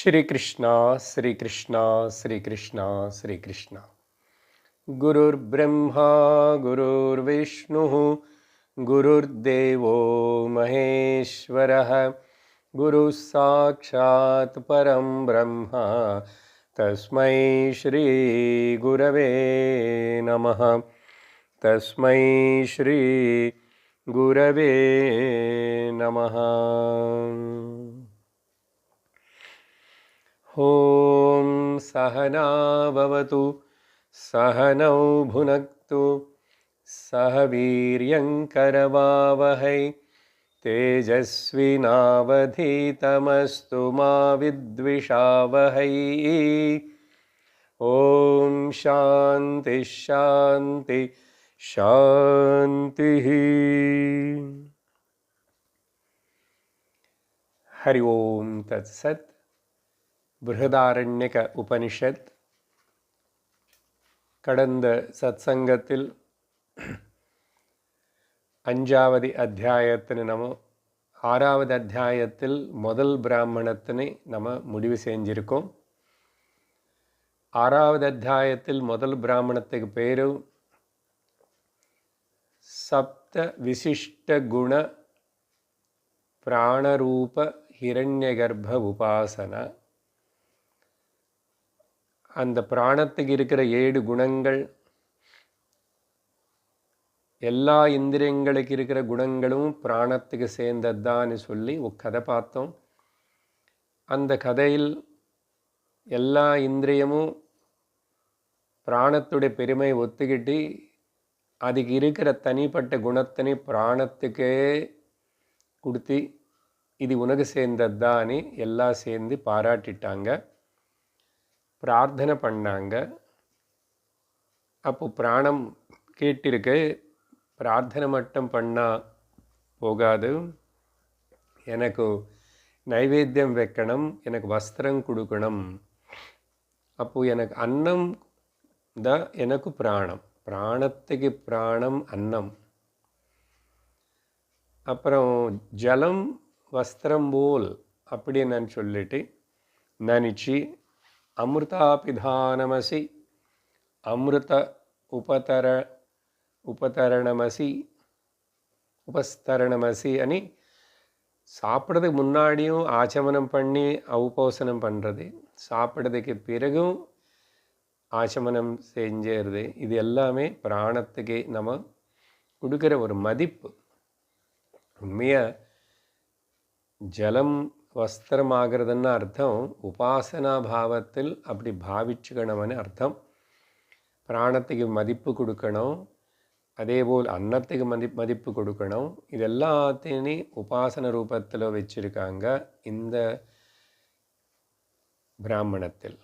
श्री कृष्णा श्री कृष्णा श्री कृष्णा श्री कृष्णा। गुरुर्ब्रह्मा गुरुर्विष्णुः गुरुर्देवो महेश्वरः गुरुः साक्षात् परं ब्रह्म तस्मै श्री गुरवे नमः। तस्मै श्री गुरवे नमः। ॐ सहना भवतु सहनौ भुनक्तु सह वीर्यङ्करवावहै तेजस्विनावधीतमस्तु मा विद्विषावहै। ॐ शान्ति शान्ति शान्तिः। हरि ओं तत्सत्। பிருஹதாரண்யக உபனிஷத் கடந்த சத்சங்கத்தில் அஞ்சாவது அத்தியாயத்தினை நம்ம ஆறாவது அத்தியாயத்தில் முதல் பிராமணத்தினை நம்ம முடிவு செஞ்சிருக்கோம். ஆறாவது அத்தியாயத்தில் முதல் பிராமணத்துக்கு பேரு சப்த விசிஷ்ட குண பிராணரூப ஹிரண்யகர்ப்ப உபாசனா. அந்த பிராணத்துக்கு இருக்கிற 7 குணங்கள், எல்லா இந்திரியங்களுக்கு இருக்கிற குணங்களும் பிராணத்துக்கு சேர்ந்ததுதான்னு சொல்லி ஒரு கதை பார்த்தோம். அந்த கதையில் எல்லா இந்திரியமும் பிராணத்துடைய பெருமை ஒத்துக்கிட்டு அதுக்கு இருக்கிற தனிப்பட்ட குணத்தினை பிராணத்துக்கே கொடுத்து இது உனக்கு சேர்ந்ததுதான்னு எல்லாம் சேர்ந்து பாராட்டிட்டாங்க, பிரார்த்தனை பண்ணாங்க. அப்போ பிராணம் கேட்டிருக்கு, பிரார்த்தனை மட்டும் பண்ணால் போகாது, எனக்கு நைவேத்தியம் வைக்கணும், எனக்கு வஸ்திரம் கொடுக்கணும். அப்போது எனக்கு அன்னம் தான் எனக்கு பிராணம், பிராணத்துக்கு பிராணம் அன்னம். அப்புறம் ஜலம் வஸ்திரம் போல் அப்படின்னு நான் சொல்லிட்டு நினச்சி அமிர்தாபிதானமசி அமிர்த உபதரணமசி உபஸ்தரணமசி అని சாப்பிட்றதுக்கு முன்னாடியும் ஆச்சமனம் பண்ணி உபோசனம் பண்ணுறது, சாப்பிட்றதுக்கு பிறகும் ஆச்சமனம் செஞ்சுறது, இது எல்லாமே பிராணத்துக்கு நம்ம கொடுக்குற ஒரு மதிப்பு. உண்மையாக ஜலம் வஸ்திரமாகிறதுன்னு அர்த்தம் உபாசனா பாவத்தில் அப்படி பாவிச்சுக்கணும்னு அர்த்தம். பிராணத்துக்கு மதிப்பு கொடுக்கணும், அதேபோல் அன்னத்துக்கு மதிப்பு கொடுக்கணும். இது எல்லாத்தையும் உபாசன ரூபத்தில் வச்சுருக்காங்க இந்த பிராமணத்தில்.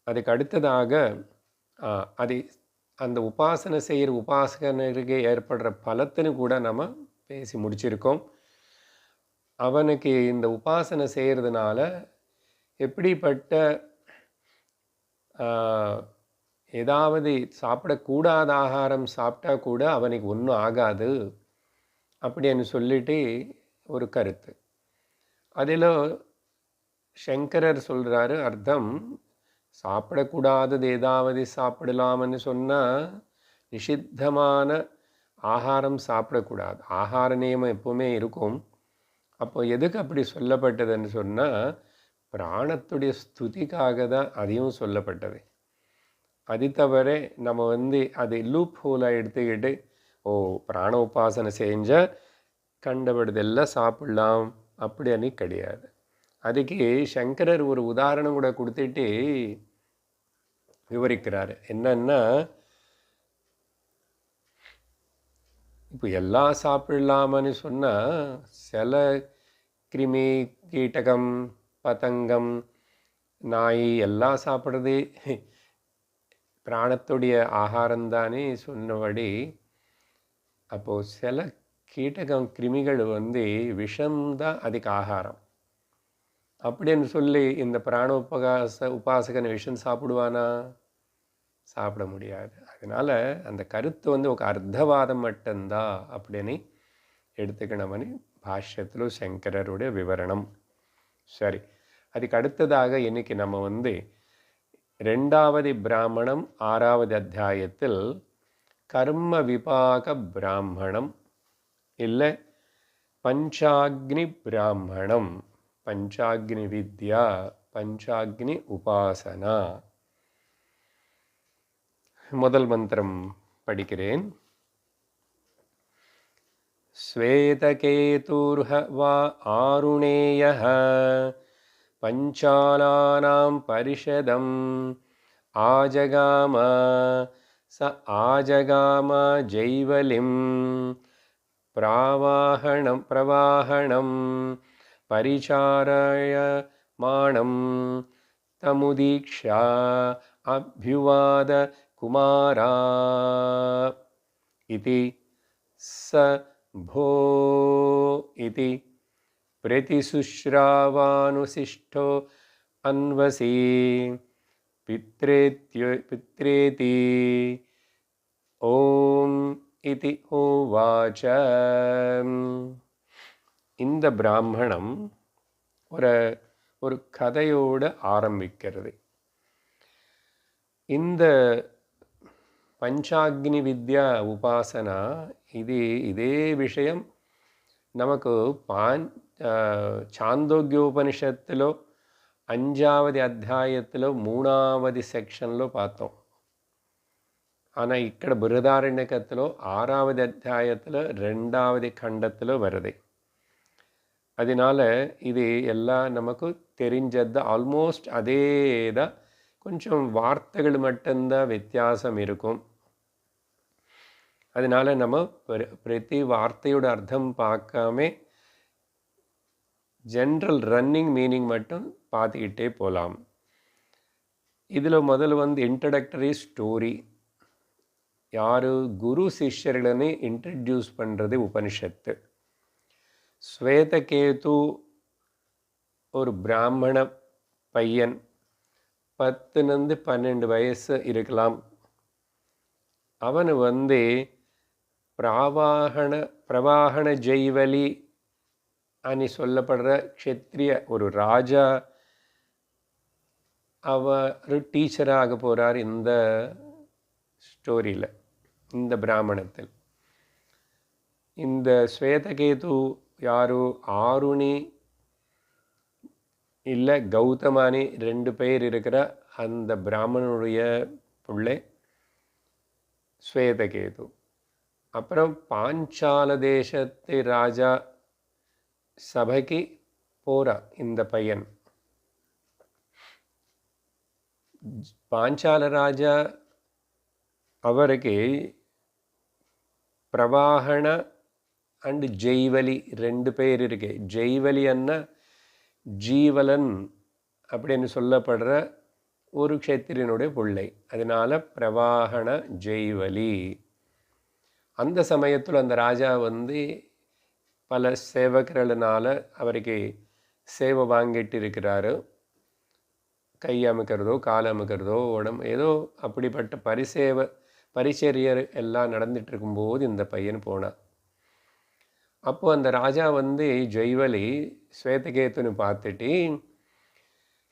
அதுக்கு அடுத்ததாக அந்த உபாசனை செய்கிற உபாசகனுக்கு ஏற்படுற பலத்தின்னு கூட நம்ம பேசி முடிச்சிருக்கோம். அவனுக்கு இந்த உபாசனை செய்கிறதுனால எப்படிப்பட்ட ஏதாவது சாப்பிடக்கூடாத ஆகாரம் சாப்பிட்டா கூட அவனுக்கு ஒன்றும் ஆகாது அப்படின்னு சொல்லிட்டு ஒரு கருத்து. அதில் சங்கரர் சொல்கிறாரு அர்த்தம், சாப்பிடக்கூடாதது ஏதாவது சாப்பிடலாம்னு சொன்னால் நிஷித்தமான ஆகாரம் சாப்பிடக்கூடாது. ஆகார நியமம் எப்போவுமே இருக்கும். அப்போ எதுக்கு அப்படி சொல்லப்பட்டதுன்னு சொன்னால் பிராணத்துடைய ஸ்துதிக்காக தான் அதையும் சொல்லப்பட்டது. அது தவிர நம்ம அது லூப் ஹோலாக எடுத்துக்கிட்டு பிராண உபாசனை செஞ்சால் கண்டபடுதெல்லாம் சாப்பிடலாம் அப்படின்னு கிடையாது. அதுக்கு சங்கரர் ஒரு உதாரணம் கூட கொடுத்துட்டு விவரிக்கிறார். என்னன்னா, இப்போ எல்லாம் சாப்பிடலாமன்னு சொன்னால் சில கிருமி கீட்டகம் பதங்கம் நாய் எல்லாம் சாப்பிட்றது பிராணத்துடைய ஆகாரம்தானே சொன்னபடி. அப்போது சில கீட்டகம் கிருமிகள் விஷம்தான் அதுக்கு ஆகாரம் அப்படின்னு சொல்லி இந்த பிராண உபாசகன் விஷம் சாப்பிடுவானா? சாப்பிட முடியாது. அதனால் அந்த கருத்து ஒரு அர்த்தவாதம் மட்டும்தான் அப்படின்னு எடுத்துக்கணும்னு பாஷ்யத்தில் சங்கரருடைய விவரணம். சரி, அதுக்கு அடுத்ததாக இன்னைக்கு நம்ம வந்து 2வது பிராமணம் 6வது அத்தியாயத்தில் கர்ம விபாக பிராமணம் இல்லை பஞ்சாக்னி பிராமணம், பஞ்சாக்னி வித்யா, பஞ்சாக்னி உபாசனா. முதல் மந்திரம் படிக்கிறேன். ஸ்வேதகேதுர்ஹ வா ஆருணேயः பஞ்சாலானாம் பரிஷதம் ஆஜகாம ச ஆஜகாம ஜைவலிம் பிரவாஹணம் பரிசாரயமாணம் தமுதீக்ஷா அப்யுவாத குமாரா இதி ச भो इति प्रतिशुश्रावानुशिष्टो अन्वसी पित्रेति ஓம் இதி ஹோவாச்ச. இந்த பிராமணம் ஒரு கதையோடு ஆரம்பிக்கிறது. இந்த பஞ்சாக்னி வித்யா உபாசனா இதே விஷயம் நமக்கு சாந்தோக்கியோபனிஷத்திலோ 5வது அத்தியாயத்திலோ 3வது செக்ஷன்లో பார்த்தோம். ஆனால் ఇక్కడ బృహదారణ్యకத்திலோ 6வது அத்தியாயத்தில் 2வது கண்டத்தில் வருது. அதனால இது எல்லாம் நமக்கு தெரிஞ்சது, ஆல்மோஸ்ட் அதே தான், கொஞ்சம் வார்த்தைகள் மட்டும்தான் வித்தியாசம் இருக்கும். அதனால நம்ம பிரதி வார்த்தையோட அர்த்தம் பார்க்காம ஜென்ரல் ரன்னிங் மீனிங் மட்டும் பார்த்துக்கிட்டே போகலாம். இதில் முதல்ல வந்து இன்ட்ரடக்டரி ஸ்டோரி. யார் குரு சிஷ்யர்களே இன்ட்ரடியூஸ் பண்ணுறது உபனிஷத்து. ஸ்வேதகேது ஒரு பிராமண பையன், 10லேருந்து 12 வயசு இருக்கலாம். அவன் வந்து பிரவாஹண ஜெய்வலி అని சொல்லப்படுற க்ஷத்ரிய ஒரு ராஜா, அவர் டீச்சராக போகிறார் இந்த ஸ்டோரியில், இந்த பிராமணத்தில். இந்த ஸ்வேதகேது யாரு, ஆருணி இல்லை கௌதமானி 2 பேர் இருக்கிற அந்த பிராமணனுடைய பிள்ளை ஸ்வேதகேது. அப்புறம் பாஞ்சால தேசத்து ராஜா சபைக்கு போகிறா இந்த பையன். பாஞ்சால ராஜா அவருக்கு பிரவாஹண அண்ட் ஜெய்வலி 2 பேர் இருக்கு. ஜெய்வலி அண்ணா ஜீவலன் அப்படின்னு சொல்லப்படுற ஒரு க்ஷத்திரியனுடைய பிள்ளை. அதனால பிரவாஹண ஜெய்வலி. அந்த சமயத்தில் அந்த ராஜா வந்து பல சேவகர்களால் அவருக்கு சேவை வாங்கிட்டு இருக்கிறாரு. கை அமுக்கிறதோ கால் அமுக்கிறதோ உடம்பு ஏதோ அப்படிப்பட்ட பரிச்சரியர் எல்லாம் நடந்துட்டு இருக்கும்போது இந்த பையன் போனான். அப்போது அந்த ராஜா வந்து ஜெய்வலி ஸ்வேதகேத்துன்னு பார்த்துட்டு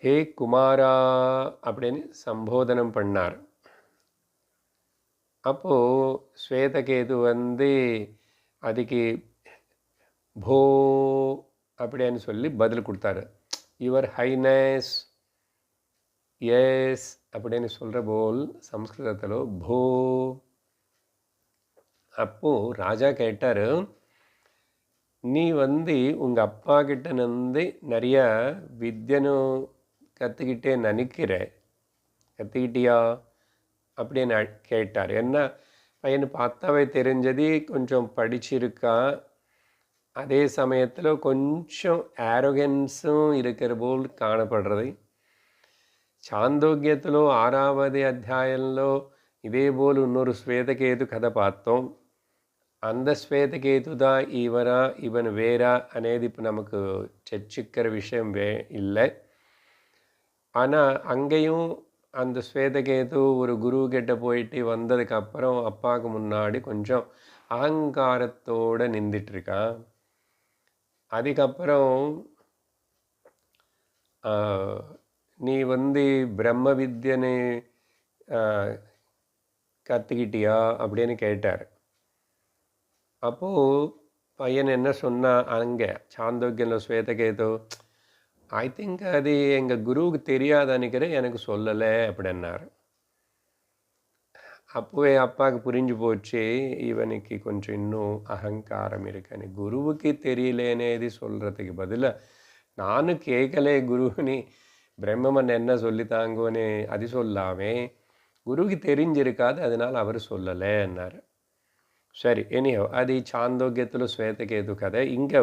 ஹே குமாரா அப்படின்னு சம்போதனம் பண்ணார். அப்போது ஸ்வேதகேது வந்து அதுக்கு போ அப்படின்னு சொல்லி பதில் கொடுத்தாரு. யுவர் ஹைனஸ் எஸ் அப்படின்னு சொல்கிற போல் சம்ஸ்கிருதத்தில் போ. அப்போது ராஜா கேட்டார், நீ வந்து உங்கள் அப்பா கிட்ட வந்து நிறைய வித்யனு கற்றுக்கிட்டே கற்றுக்கிட்டியா அப்படின்னு கேட்டார். என்ன பையனு பார்த்தாவே தெரிஞ்சது கொஞ்சம் படிச்சிருக்கான், அதே சமயத்தில் கொஞ்சம் ஆரோகன்ஸும் இருக்கிற போல் காணப்படுறது. சாந்தோக்கியத்திலோ 6வது அத்தியாயంలో இதே போல் இன்னொரு ஸ்வேதகேது கதை பார்த்தோம். அந்த ஸ்வேதகேது தான் இவன் வேறா అనేది இப்போ நமக்கு சர்ச்சிக்கிற விஷயம் இல்லை. ஆனால் அங்கேயும் அந்த ஸ்வேதகேது ஒரு குரு கிட்ட போயிட்டு வந்ததுக்கப்புறம் அப்பாவுக்கு முன்னாடி கொஞ்சம் அகங்காரத்தோடு நின்றுட்டுருக்கான். அதுக்கப்புறம் நீ பிரம்ம வித்யனை கற்றுக்கிட்டியா அப்படின்னு கேட்டார். அப்போது பையன் என்ன சொன்னா, அங்கே சாந்தோக்கியனில் ஸ்வேதகேது, ஐ திங்க் அது எங்கள் குருவுக்கு தெரியாது நினைக்கிறேன், எனக்கு சொல்லலை அப்படின்னாரு. அப்போவே அப்பாவுக்கு புரிஞ்சு போச்சு, இவனுக்கு கொஞ்சம் இன்னும் அகங்காரம் இருக்குன்னு. குருவுக்கு தெரியலேனே இது சொல்கிறதுக்கு பதிலாக நானும் கேட்கலே குருவினி பிரம்மன் என்ன சொல்லித்தாங்கன்னு அது சொல்லாமே குருவுக்கு தெரிஞ்சிருக்காது, அதனால் அவர் சொல்லலைன்னாரு. சரி, எனியோ அது சாந்தோக்கியத்தில் ஸ்வேதகேது கதை. இங்கே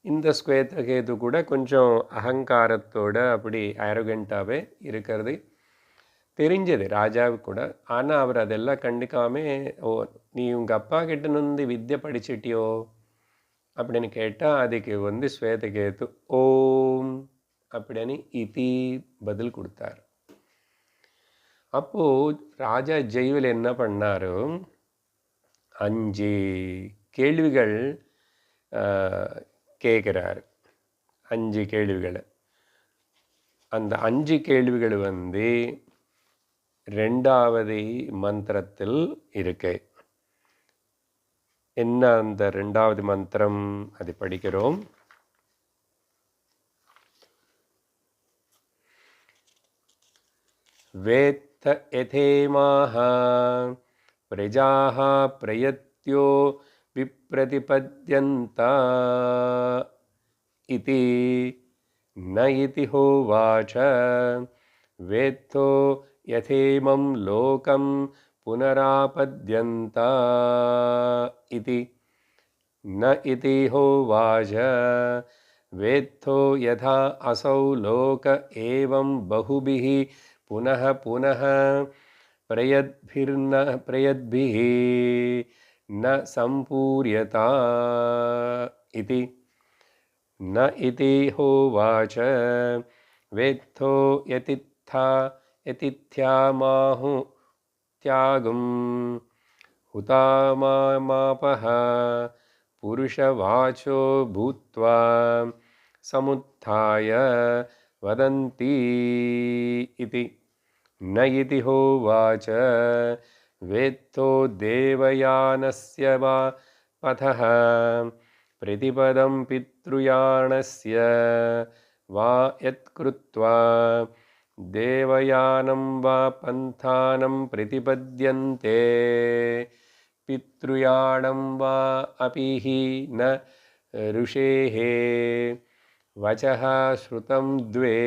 இந்த ஸ்வேதகேது கூட கொஞ்சம் அகங்காரத்தோட அப்படி ஆரோகண்ட்டாகவே இருக்கிறது தெரிஞ்சது ராஜாவுக்கு கூட. ஆனால் அவர் அதெல்லாம் கண்டுக்காமல், ஓ நீ உங்கள் அப்பா கிட்ட வித்யை படிச்சிட்டியோ அப்படின்னு கேட்டால் அதுக்கு ஸ்வேதகேது ஓம் அப்படின்னு இதி பதில் கொடுத்தார். அப்போது ராஜா ஜெய்வில் என்ன பண்ணார், 5 கேள்விகள் கேட்குறாரு. 5 கேள்விகள். அந்த 5 கேள்விகள் 2வது மந்திரத்தில் இருக்கு. என்ன அந்த 2வது மந்திரம், அது படிக்கிறோம். வேத்த யதேமாஹ பிரஜாஹ பிரயத்யோ விப்ரதிபத்யந்த இதி ந இதி ஹோவாச வேத்தோ யதேமம் லோகம் புனராபத்யந்த இதி ந இதி ஹோவாச வேத்தோ யதா அசௌ லோக ஏவம் பஹுபிஹ புனः புனः பிரயத்பிः ந சம்பூர்யதா இதி ந இதி ஹோவாச வேத்தோ யதித்யாமாஹு தியாகும் ஹுதாமாமாபஹ புருஷவாச்சோ பூத்வா சமுத்தாய வதந்தி இதி ந இதி ஹோவாச வேத்தோ தேவயானஸ்ய வா பதः பிரதிபதம் பித்ருயாணஸ்ய வா யத்கிருத்வா தேவயானம் வா பந்தானம் பிரதிபத்யந்தே பித்ருயாணம் வா அபிஹி ந ருஷேஹ வசஹ ஸ்ருதம் த்வே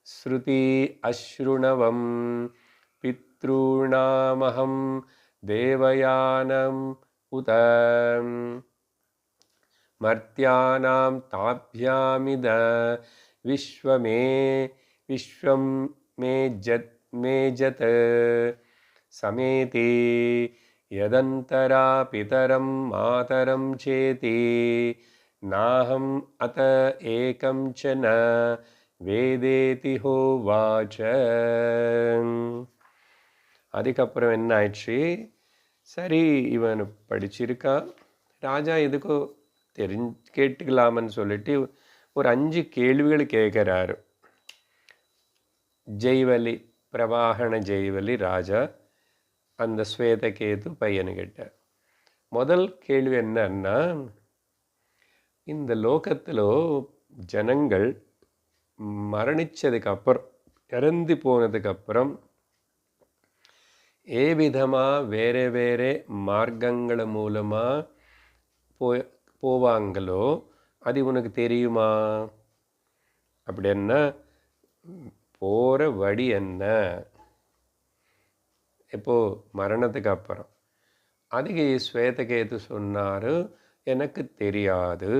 ஸ்ருதி அஸ்ருணவம் பித்ருணாமஹம் தேவயானம் உத மர்த்யானாம் தாப்யாமித விஸ்வம் மேஜத் சமேதி யதந்தரா பிதரம் மாதரம் சேதி நாஹம் அத ஏகம் ச ந வேதேதி ஹோவாச. அதுக்கப்புறம் என்ன ஆயிடுச்சு, சரி இவன் படிச்சிருக்கான், ராஜா எதுக்கோ கேட்டுக்கலாமன்னு சொல்லிட்டு ஒரு 5 கேள்விகள் கேட்குறாரு. ஜெய்வலி பிரவாகண ஜெய்வலி ராஜா அந்த ஸ்வேதகேது பையனுக்கிட்ட. முதல் கேள்வி என்னன்னா, இந்த லோகத்தில் ஜனங்கள் மரணிச்சதுக்கப்புறம், இறந்து போனதுக்கப்புறம் ஏ விதமாக வேறு வேறு மார்க்கங்கள் மூலமாக போவாங்களோ அது உனக்கு தெரியுமா அப்படின்னா, போகிற வழி என்ன இப்போது மரணத்துக்கு அப்புறம். அதுக்கு ஸ்வேதகேது சொன்னார், எனக்கு தெரியாது.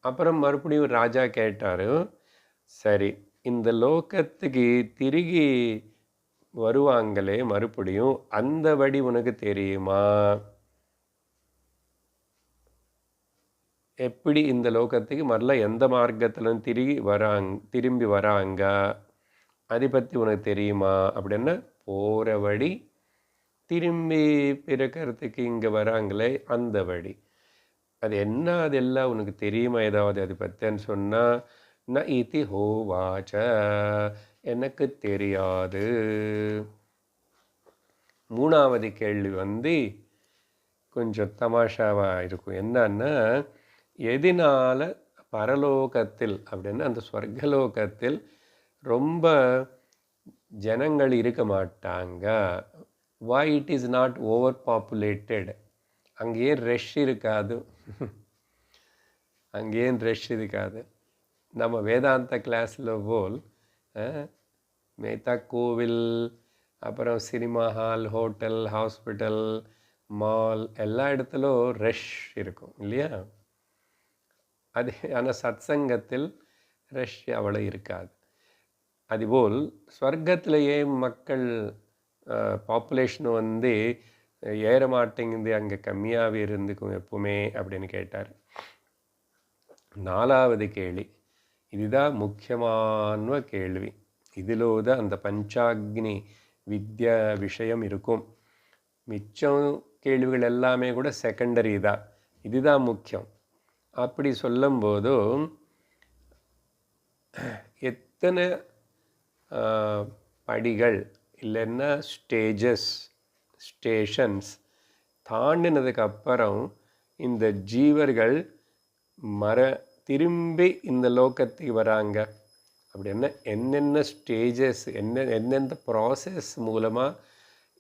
அப்புறம் மறுபடியும் ராஜா கேட்டார், சரி இந்த லோகத்துக்கு திரும்பி வருவாங்களே மறுபடியும், அந்த வழி உனக்கு தெரியுமா, எப்படி இந்த லோகத்துக்கு மரல எந்த மார்க்கத்தில் திரும்பி வராங்க அதை பற்றி உனக்கு தெரியுமா அப்படின்னா, போகிற வழி திரும்பி பிறக்கிறதுக்கு இங்கே வராங்களே அந்த வழி. அது என்ன அதெல்லாம் உனக்கு தெரியுமா ஏதாவது அது பற்றின்னு சொன்னால், ந இதி ஹோவாச்ச, எனக்கு தெரியாது. மூணாவது கேள்வி கொஞ்சம் தமாஷாவாக இருக்கும். என்னன்னா, எதனால பரலோகத்தில் அப்படின்னா அந்த ஸ்வர்கலோகத்தில் ரொம்ப ஜனங்கள் இருக்க மாட்டாங்க? why it is not over populated? அங்கேயே ரஷ் இருக்காது. அங்கேயே ரஷ் இருக்காது. நம்ம வேதாந்த கிளாஸில் போல் மேத்தா கோவில், அப்புறம் cinema hall, hotel, hospital, mall எல்லா இடத்துலும் ரஷ் இருக்கும் இல்லையா? அது ஆனால் சத்சங்கத்தில் ரஷ் அவ்வளோ இருக்காது. அதுபோல் ஸ்வர்க்கத்திலேயே மக்கள் பாப்புலேஷன் ஏற மாட்டேங்குது, அங்கே கம்மியாகவே இருந்துக்கும் எப்பவுமே அப்படின்னு கேட்டார். நாலாவது கேள்வி, இதுதான் முக்கியமான கேள்வி. இதிலோத அந்த பஞ்சாக்னி வித்யா விஷயம் இருக்கும். மிச்சம் கேள்விகள் எல்லாமே கூட செகண்டரி தான், இதுதான் முக்கியம். அப்படி சொல்லும்போது எத்தனை படிகள் இல்லைன்னா ஸ்டேஷன்ஸ் தாண்டினதுக்கு அப்புறம் இந்த ஜீவர்கள் திரும்பி இந்த லோகத்துக்கு வராங்க அப்படின்னா என்னென்ன ஸ்டேஜஸ், எந்தெந்த ப்ராசஸ் மூலமாக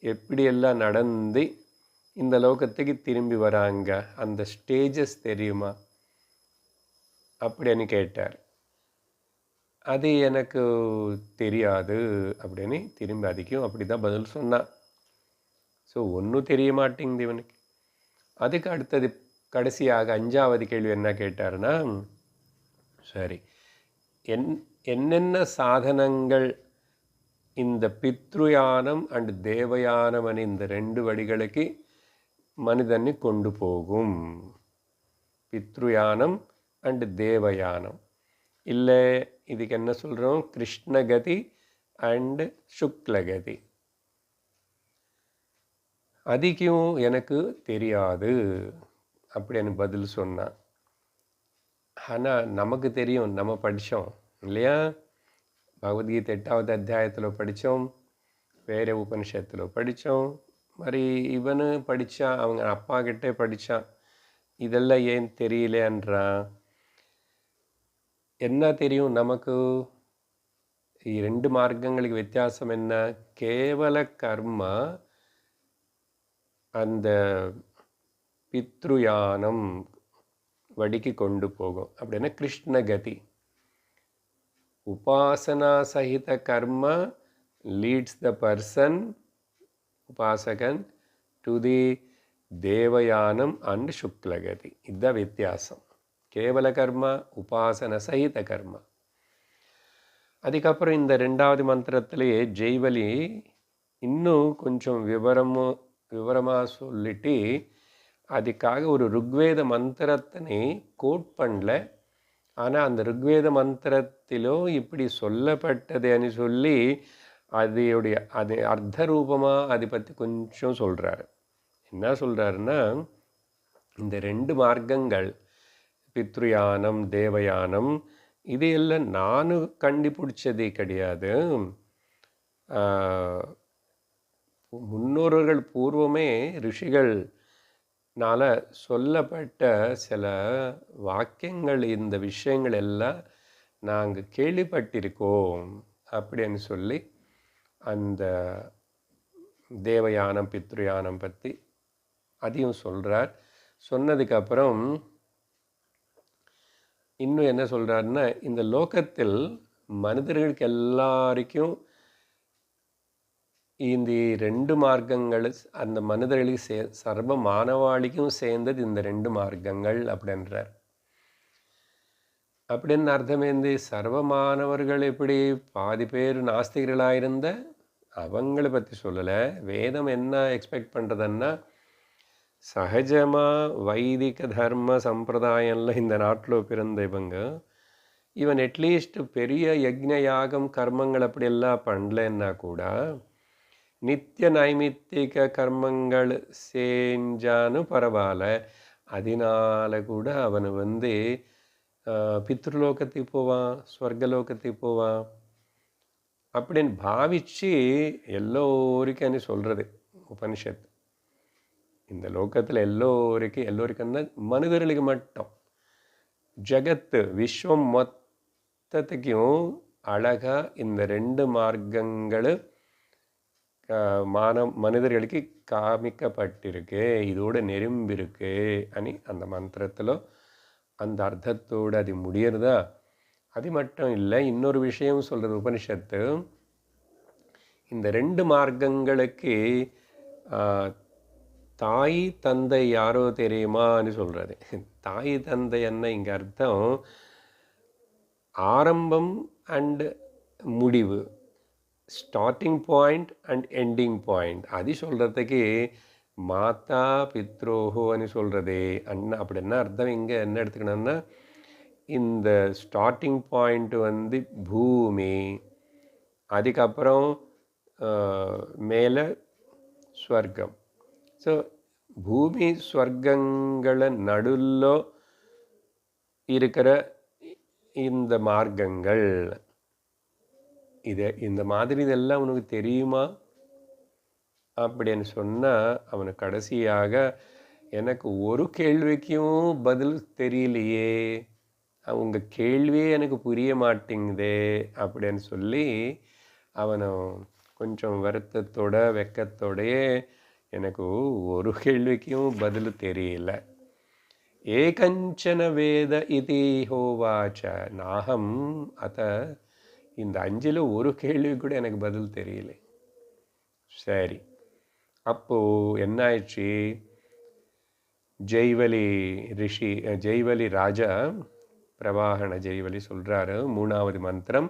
எப்படியெல்லாம் நடந்து இந்த லோகத்துக்கு திரும்பி வராங்க, அந்த ஸ்டேஜஸ் தெரியுமா அப்படின்னு கேட்டார். அது எனக்கு தெரியாது அப்படின்னு திரும்பி அதுக்கும் அப்படி தான் பதில் சொன்னான். ஸோ ஒன்றும் தெரிய மாட்டேங்குது இவனுக்கு. அதுக்கு அடுத்தது கடைசியாக அஞ்சாவது கேள்வி என்ன கேட்டார்னா, சரி என்னென்ன சாதனங்கள் இந்த பித்ருயானம் அண்ட் தேவயானம் அனு இந்த ரெண்டு வடிகளுக்கு மனிதனை கொண்டு போகும்? பித்ருயானம் அண்ட் தேவயானம், இல்லை இதுக்கு என்ன சொல்கிறோம், கிருஷ்ணகதி அண்டு சுக்லகதி. அதுக்கும் எனக்கு தெரியாது அப்படின்னு பதில் சொன்னான். ஆனால் நமக்கு தெரியும், நம்ம படித்தோம் இல்லையா? பகவத்கீதை 8வது அத்தியாயத்தில் படித்தோம், வேறு உபனிஷத்தில் படித்தோம். மாதிரி இவனு படித்தான், அவங்க அப்பா கிட்டே படித்தான். இதெல்லாம் ஏன் தெரியலன்றான். என்ன தெரியும் நமக்கு? ரெண்டு மார்க்கங்களுக்கு வித்தியாசம் என்ன? கேவல கர்மா அந்த பித்ருயானம் வடிக்கு கொண்டு போகும் அப்படின்னா கிருஷ்ணகதி. உபாசனா சகித கர்மா லீட்ஸ் த பர்சன், உபாசகன், டு தி தேவயானம் அண்ட் சுக்லகதி. இதுதான் வித்தியாசம். கேவல கர்மா, உபாசன சகித கர்மா. அதுக்கப்புறம் இந்த ரெண்டாவது மந்திரத்திலேயே ஜெய்வலி இன்னும் கொஞ்சம் விவரமாக சொல்லிட்டு அதுக்காக ஒரு ருக்வேத மந்திரத்தினை கோட் பண்ணல. ஆனால் அந்த ருக்வேத மந்திரத்திலும் இப்படி சொல்லப்பட்டதுன்னு சொல்லி அது அர்த்த ரூபமாக அதை பற்றி கொஞ்சம் சொல்கிறாரு. என்ன சொல்கிறாருன்னா, இந்த ரெண்டு மார்க்கங்கள் பித்ருயானம், தேவயானம், இது எல்லாம் நானும் கண்டுபிடிச்சதே கிடையாது. முன்னோர்கள் பூர்வமே ரிஷிகள்னால சொல்லப்பட்ட சில வாக்கியங்கள், இந்த விஷயங்கள் எல்லாம் நாங்கள் கேள்விப்பட்டிருக்கோம் அப்படின்னு சொல்லி அந்த தேவயானம் பித்ருயானம் பற்றி அதையும் சொல்கிறார். சொன்னதுக்கப்புறம் இன்னும் என்ன சொல்கிறாருன்னா, இந்த லோகத்தில் மனிதர்களுக்கு எல்லாருக்கும் இந்த ரெண்டு மார்க்கங்கள் அந்த மனிதர்களுக்கு சர்வ மானவாளிக்கும் சேர்ந்தது இந்த ரெண்டு மார்க்கங்கள் அப்படின்றார். அப்படின்னு அர்த்தமேந்து சர்வ மாணவர்கள் எப்படி பாதி பேர் நாஸ்திகர்களாயிருந்த அவங்களை பற்றி சொல்லலை. வேதம் என்ன எக்ஸ்பெக்ட் பண்ணுறதுன்னா, சகஜமாக வைதிக தர்ம சம்பிரதாயம்ல இந்த நாட்டில் பிறந்த இவன் அட்லீஸ்ட் பெரிய யக்ஞ யாகம் கர்மங்கள் அப்படியெல்லாம் பண்ணலன்னா கூட நித்திய நைமித்திக கர்மங்கள் செஞ்சாலும் பரவாயில்ல, அதனால கூட அவன் பித்ருலோகத்துக்கு போவான், ஸ்வர்கலோகத்துக்கு போவான் அப்படின்னு பாவிச்சு எல்லோருக்கும் சொல்கிறது உபனிஷத். இந்த லோகத்தில் எல்லோருக்குன்னா மனிதர்களுக்கு மட்டும், ஜகத்து விஸ்வம் மொத்தத்துக்கும் அழகாக இந்த 2 மார்க்கங்கள் மனிதர்களுக்கு காமிக்கப்பட்டிருக்கு, இதோட நெரும்பிருக்கு అని அந்த மந்திரத்தில் அந்த அர்த்தத்தோடு அது முடியறதா. அது மட்டும் இல்லை, இன்னொரு விஷயம் சொல்கிறது உபனிஷத்து. இந்த 2 மார்க்கங்களுக்கு தாய் தந்தை யாரோ தெரியுமான்னு சொல்கிறது. தாய் தந்தை என்ன இங்கே அர்த்தம், ஆரம்பம் அண்ட் முடிவு, starting point and ending point. அது சொல்கிறதுக்கு மாதா பித்ரோஹோ అని சொல்கிறது. அப்படின்னா அர்த்தம் இங்கே என்ன எடுத்துக்கணும்னா, இந்த ஸ்டார்டிங் பாயிண்ட் பூமி, அதுக்கப்புறம் மேலே ஸ்வர்க்கம். ஸோ பூமி ஸ்வர்க்கங்கள நடுவில் இருக்கிற இந்த மார்க்கங்கள், இந்த மாதிரி இதெல்லாம் உனக்கு தெரியுமா அப்படின்னு சொன்னால், அவனுக்கு கடைசியாக எனக்கு ஒரு கேள்விக்கும் பதில் தெரியலையே, அவங்க கேள்வியே எனக்கு புரிய மாட்டேங்குதே அப்படின்னு சொல்லி அவனை கொஞ்சம் வருத்தத்தோட வெக்கத்தோடையே எனக்கு ஒரு கேள்விக்கும் பதில் தெரியல. ஏகஞ்சன வேத இதி ஹோவாச்ச நாகம் அத. இந்த 5ல் ஒரு கேள்வி கூட எனக்கு பதில் தெரியல. சரி, அப்போது என்ன ஆயிடுச்சு, ஜெய்வலி ராஜா பிரவாகண ஜெய்வலி சொல்கிறாரு 3வது மந்திரம்.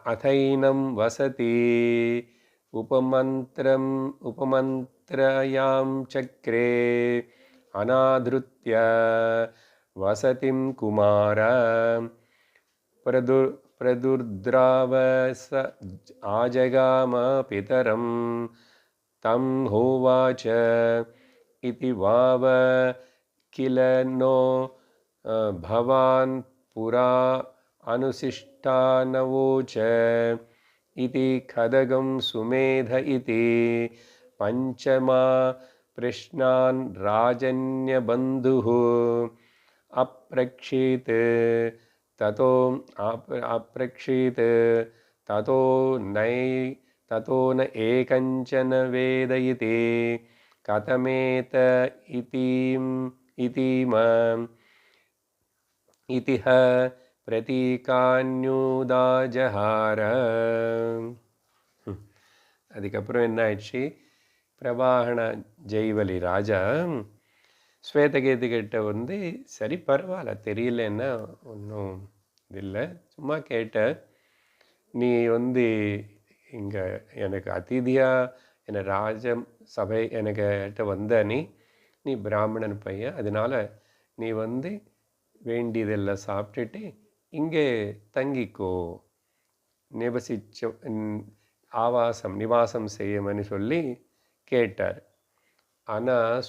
அதைனம் வசதி உபமந்திரயாம் சக்ரே அநாத்ருத்ய வசதிம் குமார பிரதுர்த்ராவச ஆஜகாம பிதரம் தம் ஹோவாச்ச இதி வாவ கில நோ பவான் புரா அனுசிஷ்டானவோச்ச இதி கதகம் சுமேத இதி பஞ்சமா பிரஷ்னான் ராஜன்யபந்துः அப்ரக்ஷீத் ததோ ந ஏகஞ்சன வேத இதி கதமேத இதிஹ பிரதீகான்யூதாஜஹார. அதுக்கப்புறம் என்ன ஆயிடுச்சு, பிரவாகண ஜெய்வலி ராஜா ஸ்வேதகேது கிட்ட சரி பரவாயில்ல, தெரியலன்னா ஒன்றும் இல்லை, சும்மா கேட்ட, நீ இங்கே எனக்கு அதிதியாக என்னை ராஜ சபை எனக்கிட்ட வந்த நீ பிராமணன் பையன், அதனால் நீ வேண்டியதெல்லாம் சாப்பிட்டுட்டு இங்கே தங்கிக்கோ, நிவாசம் செய்யும்னு சொல்லி கேட்டார். ஆனால்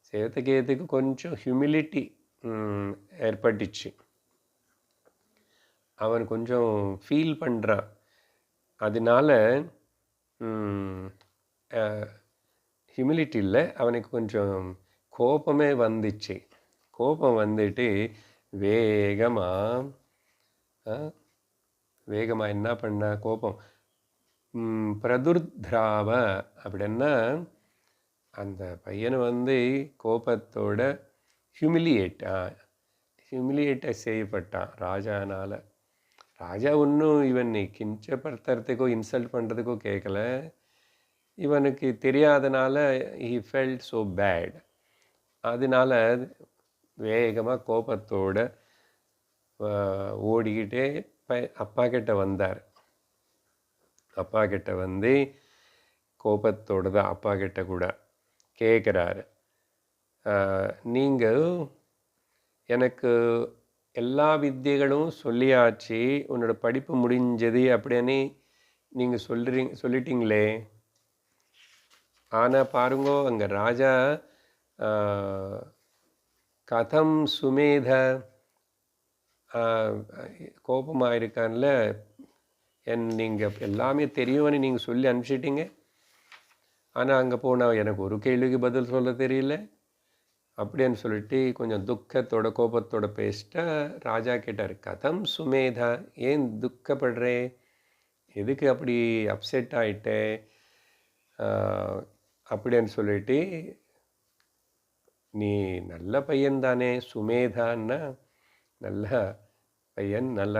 ஸ்வேதகேதுக்கு கொஞ்சம் ஹியூமிலிட்டி ஏற்பட்டுச்சு. அவன் கொஞ்சம் ஃபீல் பண்ணுறான். அதனால ஹியூமிலிட்டி இல்லை, அவனுக்கு கொஞ்சம் கோபமே வந்துச்சு. கோபம் வந்துட்டு வேகமாக என்ன பண்ண, கோபம் பிரதுர்த்ராவ அப்படின்னா அந்த பையனை கோபத்தோட ஹியூமிலியேட்டை செய்யப்பட்டான் ராஜானால். ராஜா ஒன்றும் இவனை கிஞ்சப்படுத்துறதுக்கோ இன்சல்ட் பண்ணுறதுக்கோ கேட்கல, இவனுக்கு தெரியாதனால he felt so bad. அதனால வேகமாக கோபத்தோட ஓடிக்கிட்டே அப்பா கிட்ட வந்தார். அப்பா கிட்ட கோபத்தோடு தான் அப்பா கிட்ட கூட கேட்குறாரு, நீங்கள் எனக்கு எல்லா வித்தியைகளும் சொல்லியாச்சு, உன்னோட படிப்பு முடிஞ்சது அப்படின்னு நீங்கள் சொல்லிட்டீங்களே. ஆனால் பாருங்கோ, அங்கே ராஜா கதம் சுமேத கோபமாக இருக்கான்ல, நீங்கள் எல்லாமே தெரியும்னு நீங்கள் சொல்லி அனுப்பிச்சிட்டிங்க. ஆனால் அங்கே போனால் எனக்கு ஒரு கேள்விக்கு பதில் சொல்ல தெரியல அப்படின்னு சொல்லிட்டு கொஞ்சம் துக்கத்தோட கோபத்தோட பேசிட்டா ராஜா கேட்டார், கதம் சுமேதா, ஏன் துக்கப்படுறே, எதுக்கு அப்படி அப்செட் ஆகிட்டே அப்படின்னு சொல்லிட்டு, நீ நல்ல பையன் தானே, சுமேதான்னா நல்ல பையன், நல்ல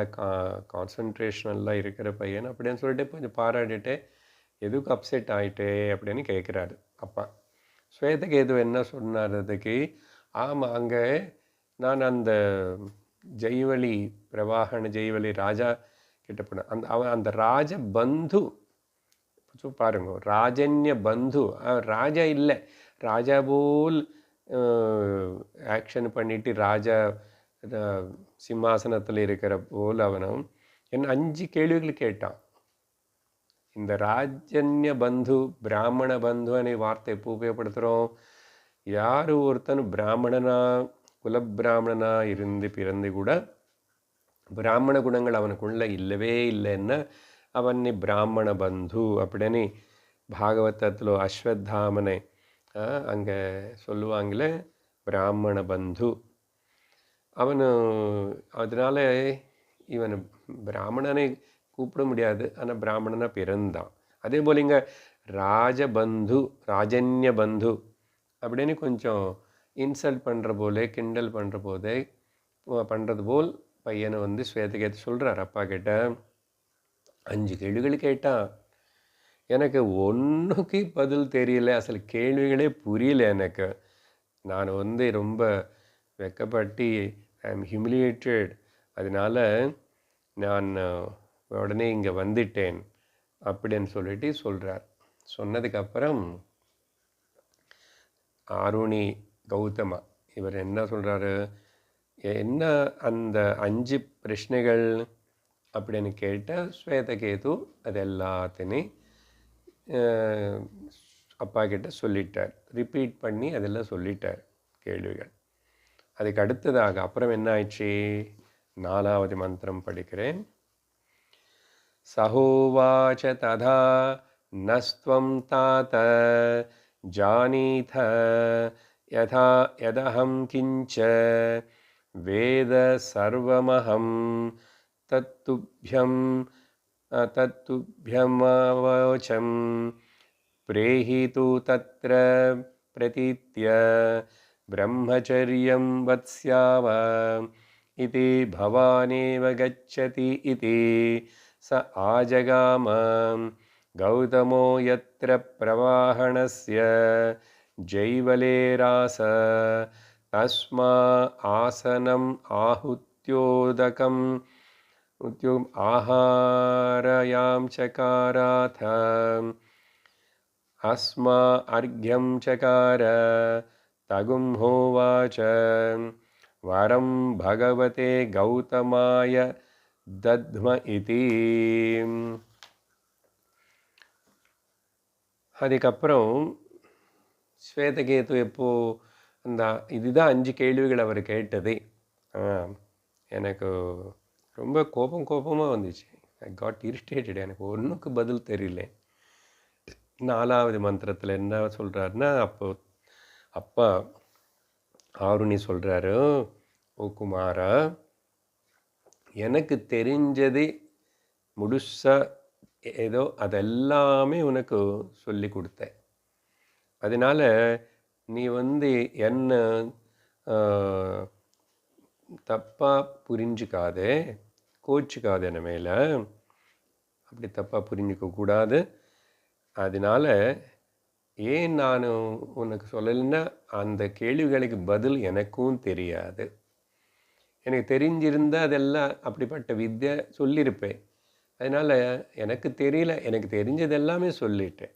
கான்சன்ட்ரேஷன் நல்லா இருக்கிற பையன் அப்படின்னு சொல்லிட்டு கொஞ்சம் பாராட்டிட்டு, எதுக்கு அப்செட் ஆகிட்டே அப்படின்னு கேட்குறாரு அப்பா. ஸ்வேதகேது என்ன சொன்னார் அதுக்கு, ஆமாம், அங்கே நான் அந்த ஜெய்வலி பிரவாகன ஜெய்வலி ராஜா கிட்ட போனேன். அந்த ராஜ பந்து பாருங்க, ராஜன்ய பந்து, ராஜா இல்லை, ராஜா போல் ஆக்ஷன் பண்ணிட்டு ராஜா சிம்மாசனத்தில் இருக்கிற போல் அவனும் என்ன 5 கேள்விகள் கேட்டான். இந்த ராஜன்ய பந்து, பிராமண பந்து அనే வார்த்தை எப்போ உபயோகப்படுத்துகிறோம், யார் ஒருத்தன் பிராமணனா குலப்பிராமணனா பிறந்து கூட பிராமண குணங்கள் அவனுக்குள்ள இல்லவே இல்லைன்னா அவனை பிராமண பந்து அப்படின்னு பாகவதத்தில் அஸ்வத்தாமனை அங்கே சொல்லுவாங்களே, பிராமண பந்து. அவனு அதனால் இவன் பிராமணனை கூப்பிட முடியாது, ஆனால் பிராமணனாக பிறந்தான். அதே போல் இங்கே ராஜபந்து, ராஜன்ய பந்து அப்படின்னு கொஞ்சம் இன்சல்ட் பண்ணுற போலே, கிண்டல் பண்ணுறது போல் பையனை ஸ்வேதகேது சொல்கிறார் அப்பா கிட்ட. 5 கேள்விகள் கேட்டான், எனக்கு ஒன்றுக்கு பதில் தெரியல, அசல் கேள்விகளே புரியல எனக்கு. நான் ரொம்ப வெக்கப்பட்டு ஐ ஆம் ஹியூமிலியேட்டட், அதனால் நான் உடனே இங்கே வந்துட்டேன் அப்படின்னு சொல்லிட்டு சொல்கிறார். சொன்னதுக்கப்புறம் ஆருணி கௌதமா இவர் என்ன சொல்கிறாரு, என்ன அந்த 5 பிரச்சனைகள் அப்படின்னு கேட்டால் ஸ்வேதகேது அது எல்லாத்தையும் அப்பா கிட்ட சொல்லிட்டார், ரிப்பீட் பண்ணி அதெல்லாம் சொல்லிட்டார் கேள்விகள். அதுக்கு அடுத்ததாக அப்புறம் என்ன ஆயிடுச்சு, 4வது மந்திரம் படிக்கிறேன். சஹோவாச ததா நஸ்த்வம் தாத ஜானீத யதா யதஹம் கிஞ்ச வேத சர்வமஹம் தத்துப்யம் தத்துப்யமவோச்சம் பிரேஹி து தத்ர பிரதீத்ய பிரம்மச்சர்யம் வத்ஸ்யாவ இதி பவானேவ கச்சதி இதி ச ஆஜகாம கௌதமோ யத்ர பிரவாஹணஸ்ய ஜைவலேராச தஸ்மா ஆசனம் ஆஹுத்யோதகம் ஆஹாரயாம் சகாராத அஸ்மா அர்க்யம் சகார தகும் ஹோவாச்ச வரம் பகவதே கௌதமாய தத்ம இதி. அதுக்கப்புறம் ஸ்வேதகேது அந்த இதுதான் 5 கேள்விகள் அவர் கேட்டது. எனக்கு ரொம்ப கோபமாக வந்துச்சு. I got irritated. எனக்கு ஒன்றுக்கு பதில் தெரியல. 4வது மந்திரத்தில் என்ன சொல்கிறாருன்னா, அப்பா ஆருணி சொல்கிறாரு, ஓ குமாரா, எனக்கு தெரிஞ்சது முழுசாக ஏதோ அதெல்லாமே உனக்கு சொல்லி கொடுத்தேன். அதனால் நீ என்ன தப்பாக புரிஞ்சிக்காதே, கோச்சிக்காத என்ன மேலே, அப்படி தப்பாக புரிஞ்சிக்கக்கூடாது. அதனால் ஏன் நான் உனக்கு சொல்லலைன்னா, அந்த கேள்விகளுக்கு பதில் எனக்கும் தெரியாது. எனக்கு தெரிஞ்சிருந்தால் அதெல்லாம் அப்படிப்பட்ட வித்யை சொல்லியிருப்பேன். அதனால் எனக்கு தெரியல, எனக்கு தெரிஞ்சது எல்லாமே சொல்லிட்டேன்.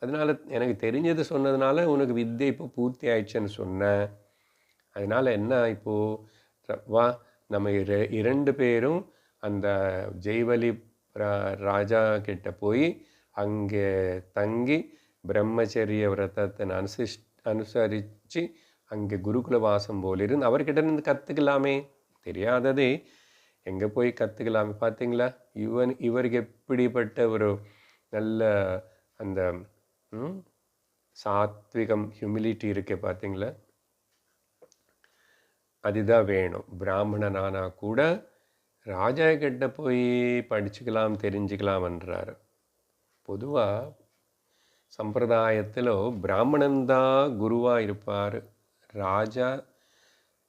அதனால் எனக்கு தெரிஞ்சது சொன்னதுனால உனக்கு வித்யை இப்போ பூர்த்தி ஆயிடுச்சுன்னு சொன்னேன். அதனால் என்ன, இப்போது வா, நம்ம 2 பேரும் அந்த ஜெய்வலி ராஜா கிட்ட போய் அங்கே தங்கி பிரம்மச்சரிய விரதத்தை அனுசரித்து அங்கே குருகுல வாசம் போல் இருந்து அவர்கிட்ட இருந்து கற்றுக்கலாமே. தெரியாததே எங்கே போய் கற்றுக்கலாமே. பார்த்தீங்களா, இவருக்கு எப்படிப்பட்ட ஒரு நல்ல அந்த சாத்விகம் ஹியூமிலிட்டி இருக்கே பார்த்தீங்களா. அதுதான் வேணும். பிராமணனானா கூட ராஜா கிட்ட போய் படிச்சுக்கலாம் தெரிஞ்சுக்கலாம்ன்றார். பொதுவாக சம்பிரதாயத்தில் பிராமணன்தான் குருவாக இருப்பார். ராஜா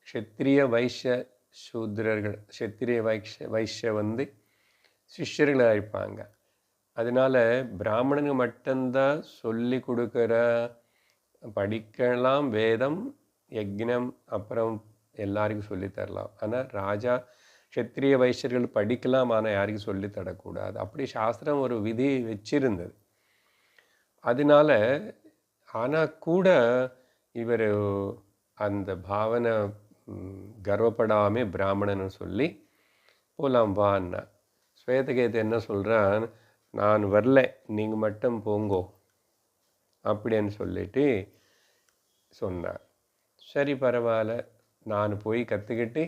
க்ஷத்திரிய வைஷ்ய சூத்ரர்கள், க்ஷத்திரிய வைஷ்ய சிஷ்யர்களாக இருப்பாங்க. அதனால் பிராமணனுக்கு மட்டும்தான் சொல்லி கொடுக்குற படிக்கலாம் வேதம் யக்ஞம் அப்புறம் எல்லாருக்கும் சொல்லித்தரலாம். ஆனால் ராஜா க்ஷத்திரிய வைஷ்யர்கள் படிக்கலாம், ஆனால் யாருக்கும் சொல்லித்தரக்கூடாது. அப்படி சாஸ்திரம் ஒரு விதி வச்சிருந்தது. அதனால ஆனால் கூட இவர் அந்த பாவனை கர்வப்படாமல் பிராமணன்னு சொல்லி போகலாம் வான்னா. ஸ்வேதகேது என்ன சொல்கிறான், நான் வரல, நீங்கள் மட்டும் போங்கோ அப்படின்னு சொல்லிட்டு சொன்னார். சரி பரவாயில்ல, நான் போய் கற்றுக்கிட்டு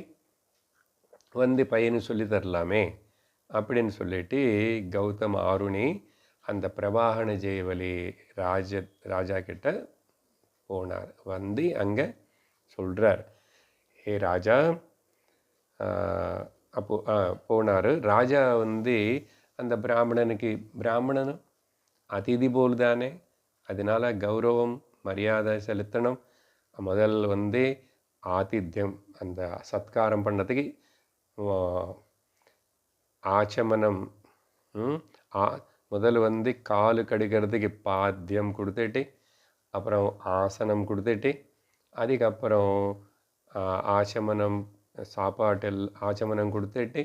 பையனு சொல்லி தரலாமே அப்படின்னு சொல்லிட்டு கௌதம் ஆருணி அந்த பிரவாகண ஜெயவலி ராஜா கிட்ட போனார். அங்கே சொல்கிறார், ஹே ராஜா. போனார். ராஜா அந்த பிராமணனும் அதிதி போல் தானே, அதனால் கௌரவம் மரியாதை செலுத்தணும். முதல் ஆதித்யம் அந்த சத்காரம் பண்ணதுக்கு ஆச்சமனம், முதல் காலு கடுக்கிறதுக்கு பாத்தியம் கொடுத்துட்டு அப்புறம் ஆசனம் கொடுத்துட்டு அதுக்கப்புறம் ஆச்சமனம் ஆச்சமனம் கொடுத்துட்டு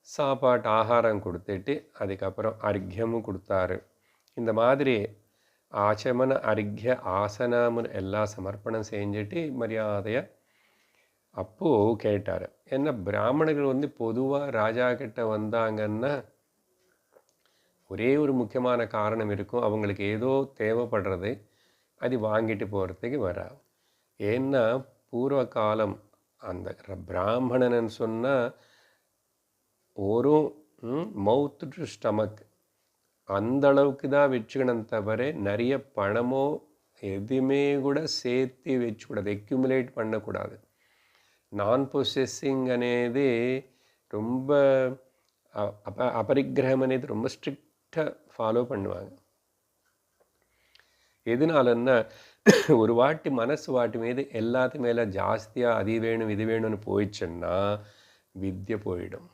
சாப்பாட்டு ஆகாரம் கொடுத்துட்டு அதுக்கப்புறம் அர்க்கியமும் கொடுத்தாரு. இந்த மாதிரி ஆச்சமன அர்க்கிய ஆசனம்னு எல்லாம் சமர்ப்பணம் செஞ்சுட்டு மரியாதையை அப்போது கேட்டார். ஏன்னா பிராமணர்கள் பொதுவாக ராஜா கிட்ட வந்தாங்கன்னா ஒரே ஒரு முக்கியமான காரணம் இருக்கும், அவங்களுக்கு ஏதோ தேவைப்படுறது, அது வாங்கிட்டு போகிறதுக்கு வராது. ஏன்னா பூர்வ காலம் அந்த பிராமணன்னு சொன்னால் ஒரு மவுத் டு ஸ்டமக் அந்த அளவுக்கு தான் வச்சுக்கணும் தவிர நிறைய பணமோ எதுவுமே கூட சேர்த்து வச்சுக்கூடாது, எக்யூமுலேட் பண்ணக்கூடாது. நான் பொசெஸிங் అనేది ரொம்ப அபரிக்கிரகம் అనేది ரொம்ப ஸ்ட்ரிக்டாக ஃபாலோ பண்ணுவாங்க. எதனாலன்னா ஒரு வாட்டி மனசு வாட்டி மீது எல்லாத்து மேலே ஜாஸ்தியாக அது வேணும் இது வேணும்னு போயிடுச்சுன்னா வித்யை போயிடும்.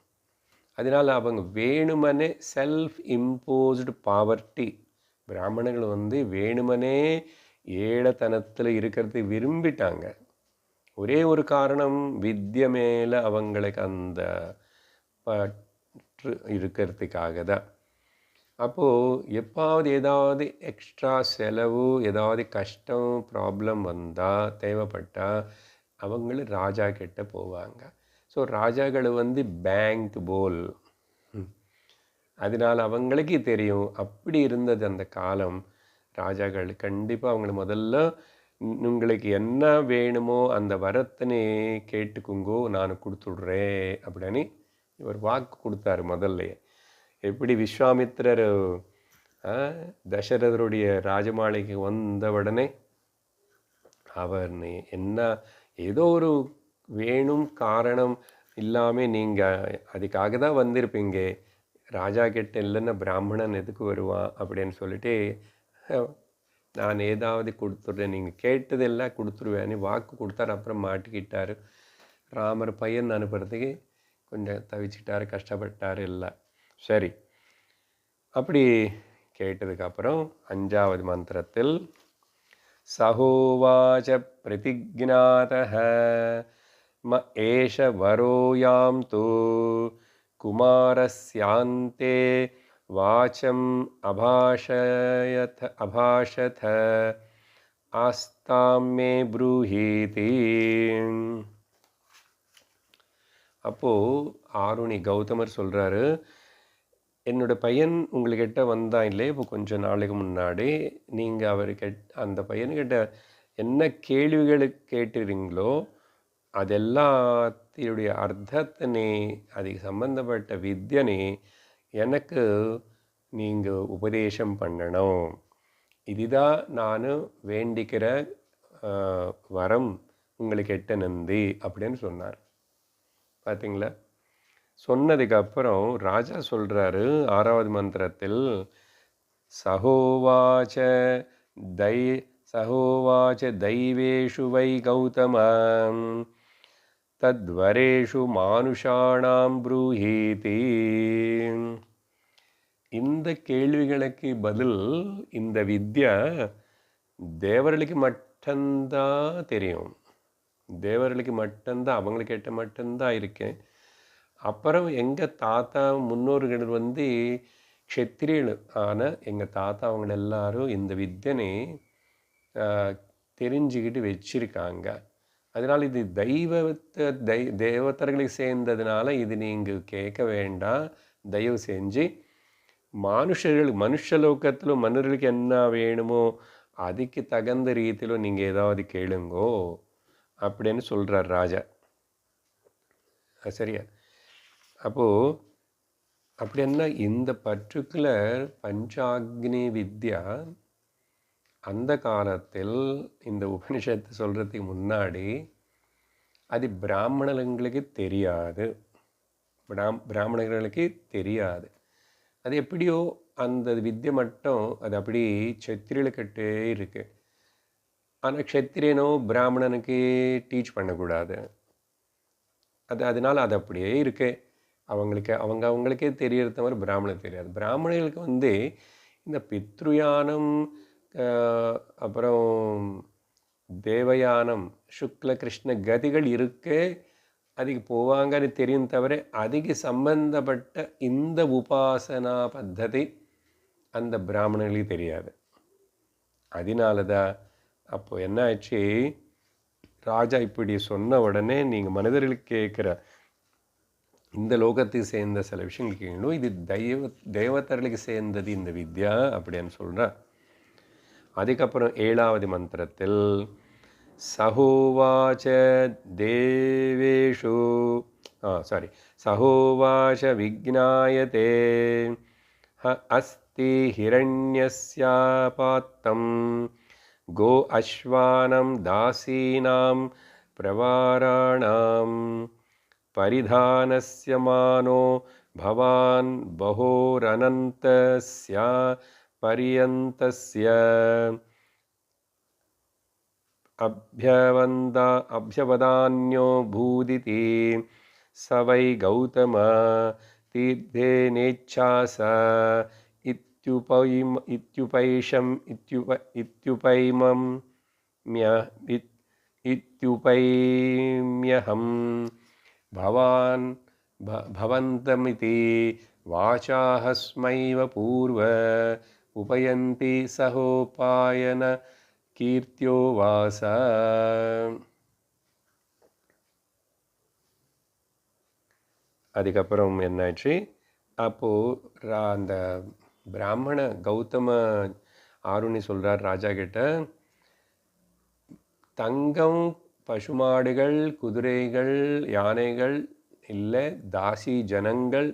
அதனால் அவங்க வேணுமனே செல்ஃப் இம்போஸ்டு பாவர்ட்டி, பிராமணர்கள் வேணுமனே ஏழத்தனத்தில் இருக்கிறது விரும்பிட்டாங்க. ஒரே ஒரு காரணம், வித்யை மேலே அவங்களுக்கு அந்த பற்று இருக்கிறதுக்காக தான். அப்போது எப்பாவது ஏதாவது எக்ஸ்ட்ரா செலவு, ஏதாவது கஷ்டம் ப்ராப்ளம் வந்தால் தேவைப்பட்டால் அவங்கள ராஜா கிட்ட போவாங்க. ஸோ ராஜாக்கள் பேங்க் போல், அதனால் அவங்களுக்கு தெரியும் அப்படி இருந்தது அந்த காலம். ராஜாக்கள் கண்டிப்பாக அவங்கள முதல்ல உங்களுக்கு என்ன வேணுமோ அந்த வரத்தினே கேட்டுக்குங்கோ, நான் கொடுத்துட்றேன் அப்படின்னு இவர் வாக்கு கொடுத்தாரு முதல்லையே. எப்படி விஸ்வாமித்திரர் தசரதருடைய ராஜமாளிகைக்கு வந்த உடனே அவர் என்ன ஏதோ ஒரு வேணும் காரணம் இல்லாமல் நீங்கள் அதுக்காக தான் வந்திருப்பீங்க, ராஜா கிட்ட இல்லைன்னா பிராமணன் எதுக்கு வருவான் அப்படின்னு சொல்லிட்டு நான் ஏதாவது கொடுத்துட்றேன், நீங்கள் கேட்டதெல்லாம் கொடுத்துருவேன்னு வாக்கு கொடுத்தாரு. அப்புறம் மாட்டிக்கிட்டார். ராமர் பையன் அனுப்புறதுக்கு கொஞ்சம் தவிச்சிட்டார், கஷ்டப்பட்டார். இல்லை சரி. அப்படி கேட்டதுக்கப்புறம் 5வது மந்திரத்தில் சஹோவாச பிரதிஜ்ஞாதஹ ம ஏஷ வரோயாம் தூ குமாரஸ்யாந்தே வாச்சம் அபாஷத ஆஸ்தாம் மே ப்ரூஹீதி. அப்போது ஆருணி கௌதமர் சொல்கிறாரு, என்னோட பையன் உங்கள்கிட்ட வந்தான் இல்லையே இப்போ கொஞ்சம் நாளைக்கு முன்னாடி, நீங்கள் அந்த பையன்கிட்ட என்ன கேள்விகள் கேட்டுறீங்களோ அதெல்லாத்தினுடைய அர்த்தத்தினை அதுக்கு சம்பந்தப்பட்ட வித்யனை எனக்கு நீங்கள் உபதேசம் பண்ணணும். இதுதான் நான் வேண்டிக்கிற வரம் உங்களுக்கு எட்ட நந்தி அப்படின்னு சொன்னார். பார்த்தீங்களா? சொன்னதுக்கப்புறம் ராஜா சொல்கிறாரு 6வது மந்திரத்தில், சகோவாச்ச தை சகோவாச்ச தைவேஷு வை கௌதமம் தத்வரேஷு மானுஷாணாம் ப்ரூஹீதி. இந்த கேள்விகளுக்கு பதில் இந்த வித்யா தேவர்களுக்கு மட்டும்தான் தெரியும். தேவர்களுக்கு மட்டும்தான், அவங்களுக்கிட்ட மட்டும்தான் இருக்கேன். அப்புறம் எங்கள் தாத்தா முன்னோர்கள் க்ஷத்திரியர்கள் ஆன எங்கள் தாத்தா அவங்க எல்லாரும் இந்த வித்யனை தெரிஞ்சுக்கிட்டு வச்சிருக்காங்க. அதனால் இது தேவதர்களுக்கு சேர்ந்ததுனால இது நீங்கள் கேட்க வேண்டாம். தயவு செஞ்சு மனுஷலோகத்திலும் மன்னர்களுக்கு என்ன வேணுமோ அதுக்கு தகுந்த ரீதியிலும் நீங்கள் ஏதாவது கேளுங்கோ அப்படின்னு சொல்கிறார் ராஜா. சரியா? அப்போது அப்படின்னா இந்த பர்டிகுலர் பஞ்சாக்னி வித்யா அந்த காலத்தில் இந்த உபனிஷத்து சொல்கிறதுக்கு முன்னாடி அது பிராமணர்களுக்கு தெரியாது. பிராமணர்களுக்கு தெரியாது. அது எப்படியோ அந்த வித்யை மட்டும் அது அப்படி க்ஷத்திரியர்கிட்டே இருக்கு. ஆனால் க்ஷத்திரியனோ பிராமணனுக்கு டீச் பண்ணக்கூடாது. அதனால் அது அப்படியே இருக்கு. அவங்களுக்கே தெரியறது தவிர பிராமணனுக்கு தெரியாது. பிராமணர்களுக்கு இந்த பித்ருயானம், அப்புறம் தேவயானம், சுக்ல கிருஷ்ண கதிகள் இருக்கு, அதுக்கு போவாங்கன்னு தெரியும் தவிர அதுக்கு சம்பந்தப்பட்ட இந்த உபாசனா பத்ததி அந்த பிராமணர்களுக்கு தெரியாது. அதனால தான் அப்போது என்ன ஆச்சு, ராஜா இப்படி சொன்ன உடனே நீங்கள் மனிதர்களுக்கு கேட்குற இந்த லோகத்துக்கு சேர்ந்த சில விஷயங்கள் கேட்கணும். இது தேவதர்களுக்கு சேர்ந்தது இந்த வித்யா அப்படின்னு சொல்கிறார். அதுக்கப்புறம் 7வது மந்திரத்தில் சகோவாச்ச தேவேஷு சகோவாச்ச விக்னாயதே அஸ்தி ஹிரண்யஸ்ய பாத்தம் கோ அஸ்வானம் தாசீனாம் பிரவாராணாம் பரிதானஸ்ய மானோ பவான் பஹோரனந்தஸ்ய பரியந்தஸ்ய அப்யவதான்யோ பூதிதி சவை கௌதம தீர்த்தே நேச்சாச இத்யுபைம்யஹம் பவந்தமிதி வாசாஹஸ்மைவ பூர்வ உபயந்தி சகோபாயன கீர்த்தியோ வாச. அதுக்கப்புறம் என்னாச்சு, அப்போது அந்த பிராமண கௌதம ஆருணி சொல்கிறார் ராஜா கிட்ட, தங்கம், பசுமாடுகள், குதிரைகள், யானைகள் இல்லை, தாசி ஜனங்கள்,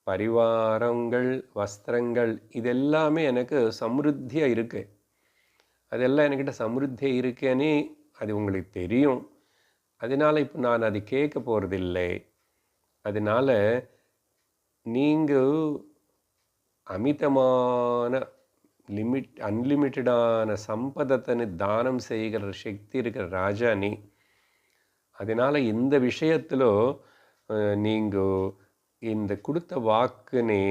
பரிவாரங்கள், வஸ்திரங்கள், இதெல்லாமே எனக்கு சம்ருத்தியாக இருக்குது. அதெல்லாம் என்கிட்ட சம்ருத்தியாக இருக்குன்னு அது உங்களுக்கு தெரியும். அதனால் இப்போ நான் அது கேட்க போகிறதில்லை. அதனால் நீங்கள் அமிதமான அன்லிமிட்டடான சம்பதத்தை தானம் செய்கிற சக்தி இருக்கிற ராஜா நீ. அதனால் இந்த விஷயத்தில் நீங்கள் இந்த கொடுத்த வாக்குனே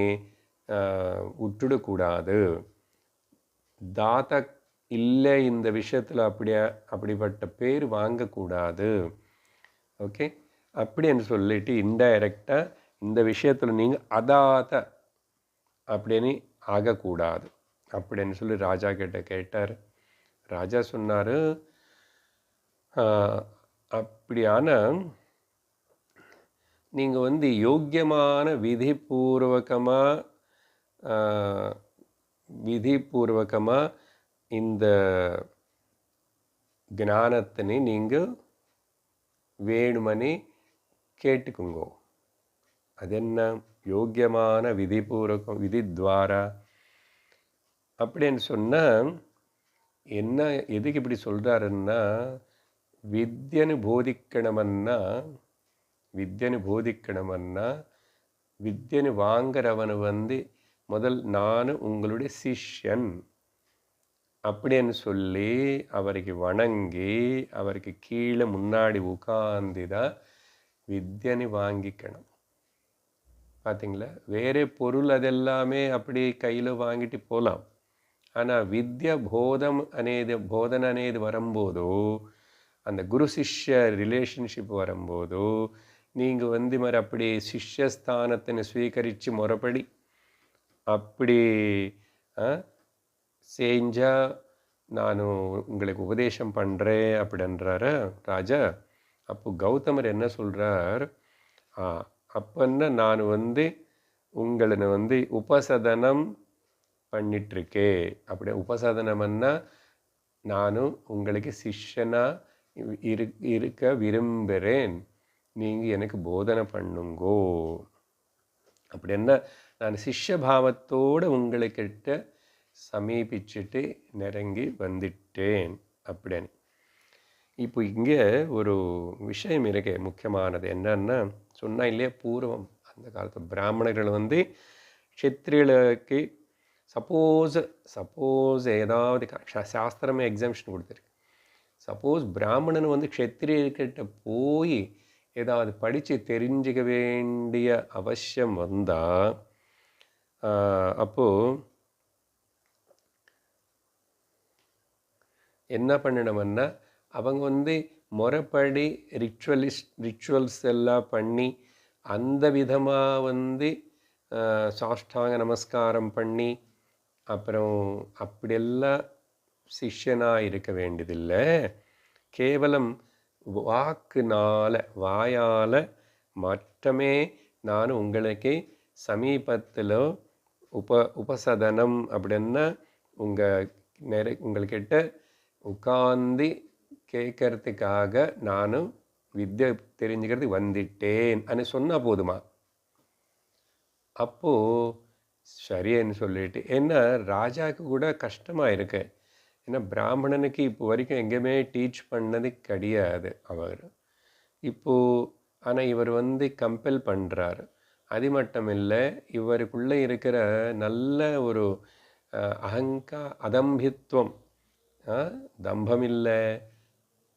விட்டுடக்கூடாது. தாத்தா இல்லை, இந்த விஷயத்தில் அப்படிப்பட்ட பேர் வாங்கக்கூடாது. ஓகே, அப்படின்னு சொல்லிட்டு இன்டைரக்டாக இந்த விஷயத்தில் நீங்கள் அதாத்த அப்படின்னு ஆகக்கூடாது அப்படின்னு சொல்லி ராஜா கிட்ட கேட்டார். ராஜா சொன்னார், அப்படியான நீங்கள் யோக்கியமான விதிபூர்வகமாக விதிபூர்வகமாக இந்த ஞானத்தினை நீங்கள் வேணுமனே கேட்டுக்குங்கோ. அது என்ன? யோக்கியமான விதிபூர்வகம் விதித்வாரா அப்படின்னு சொன்னால் என்ன, எதுக்கு இப்படி சொல்கிறாருன்னா, வித்யனு போதிக்கணுமன்னா வித்யனு வாங்குறவனு முதல் நான் உங்களுடைய சிஷ்யன் அப்படின்னு சொல்லி அவருக்கு வணங்கி அவருக்கு கீழே முன்னாடி உட்கார்ந்து தான் வித்யனு வாங்கிக்கணும். பார்த்தீங்களா? வேறு பொருள் அதெல்லாமே அப்படி கையில் வாங்கிட்டு போகலாம். ஆனால் வித்யா போதனை అనేది வரும்போதோ, அந்த குரு சிஷ்ய ரிலேஷன்ஷிப் வரும்போதோ, நீங்கள் மாதிரி அப்படி சிஷ்யஸ்தானத்தினை ஸ்வீகரித்து முறைப்படி அப்படி செஞ்சால் நான் உங்களுக்கு உபதேசம் பண்ணுறேன் அப்படின்றாரு ராஜா. அப்போ கௌதமர் என்ன சொல்கிறார்? அப்பன்னா நான் உங்களை உபசதனம் பண்ணிட்டுருக்கே. அப்படி உபசாதனம்னா நானும் உங்களுக்கு சிஷ்யனாக இருக்க விரும்புகிறேன், நீங்கள் எனக்கு போதனை பண்ணுங்கோ. அப்படின்னா நான் சிஷ்ய பாவத்தோடு உங்களுக்கிட்ட சமீபிச்சுட்டு நெருங்கி வந்துட்டேன் அப்படின்னு. இப்போ இங்கே ஒரு விஷயம் இருக்கு முக்கியமானது. என்னன்னா சொன்னால் இல்லையா, பூர்வம் அந்த காலத்து பிராமணர்கள் க்ஷத்ரியர்களுக்கு சப்போஸ் ஏதாவது சாஸ்திரமே எக்ஸாம்ஷன் கொடுத்துருக்கு. சப்போஸ் பிராமணன் க்ஷத்ரியர்கிட்ட போய் ஏதாவது படித்து தெரிஞ்சுக்க வேண்டிய அவசியம் வந்தால் அப்போது என்ன பண்ணணும்னா அவங்க முறைப்படி ரிச்சுவல்ஸ் எல்லாம் பண்ணி அந்த விதமாக சாஷ்டாங்க நமஸ்காரம் பண்ணி அப்புறம் அப்படியெல்லாம் சிஷ்யனாக இருக்க வேண்டியதில்லை. கேவலம் வாயால் மட்டுமே நான் உங்களுக்கு சமீபத்தில் உபசதனம் அப்படின்னா உங்கள்கிட்ட உட்கார்ந்து கேட்கறதுக்காக நான் வித்யை தெரிஞ்சுக்கிறது வந்துட்டேன் అని சொன்னால் போதுமா? அப்போது சரின்னு சொல்லிட்டு, ஏன்னா ராஜாவுக்கு கூட கஷ்டமாக இருக்கு. ஏன்னா பிராமணனுக்கு இப்போ வரைக்கும் எங்கேயுமே டீச் பண்ணது கிடையாது அவர். இப்போது ஆனால் இவர் கம்பல் பண்ணுறாரு. அது மட்டும் இல்லை, இவருக்குள்ளே இருக்கிற நல்ல ஒரு அதம்பித்வம், தம்பமில்லை,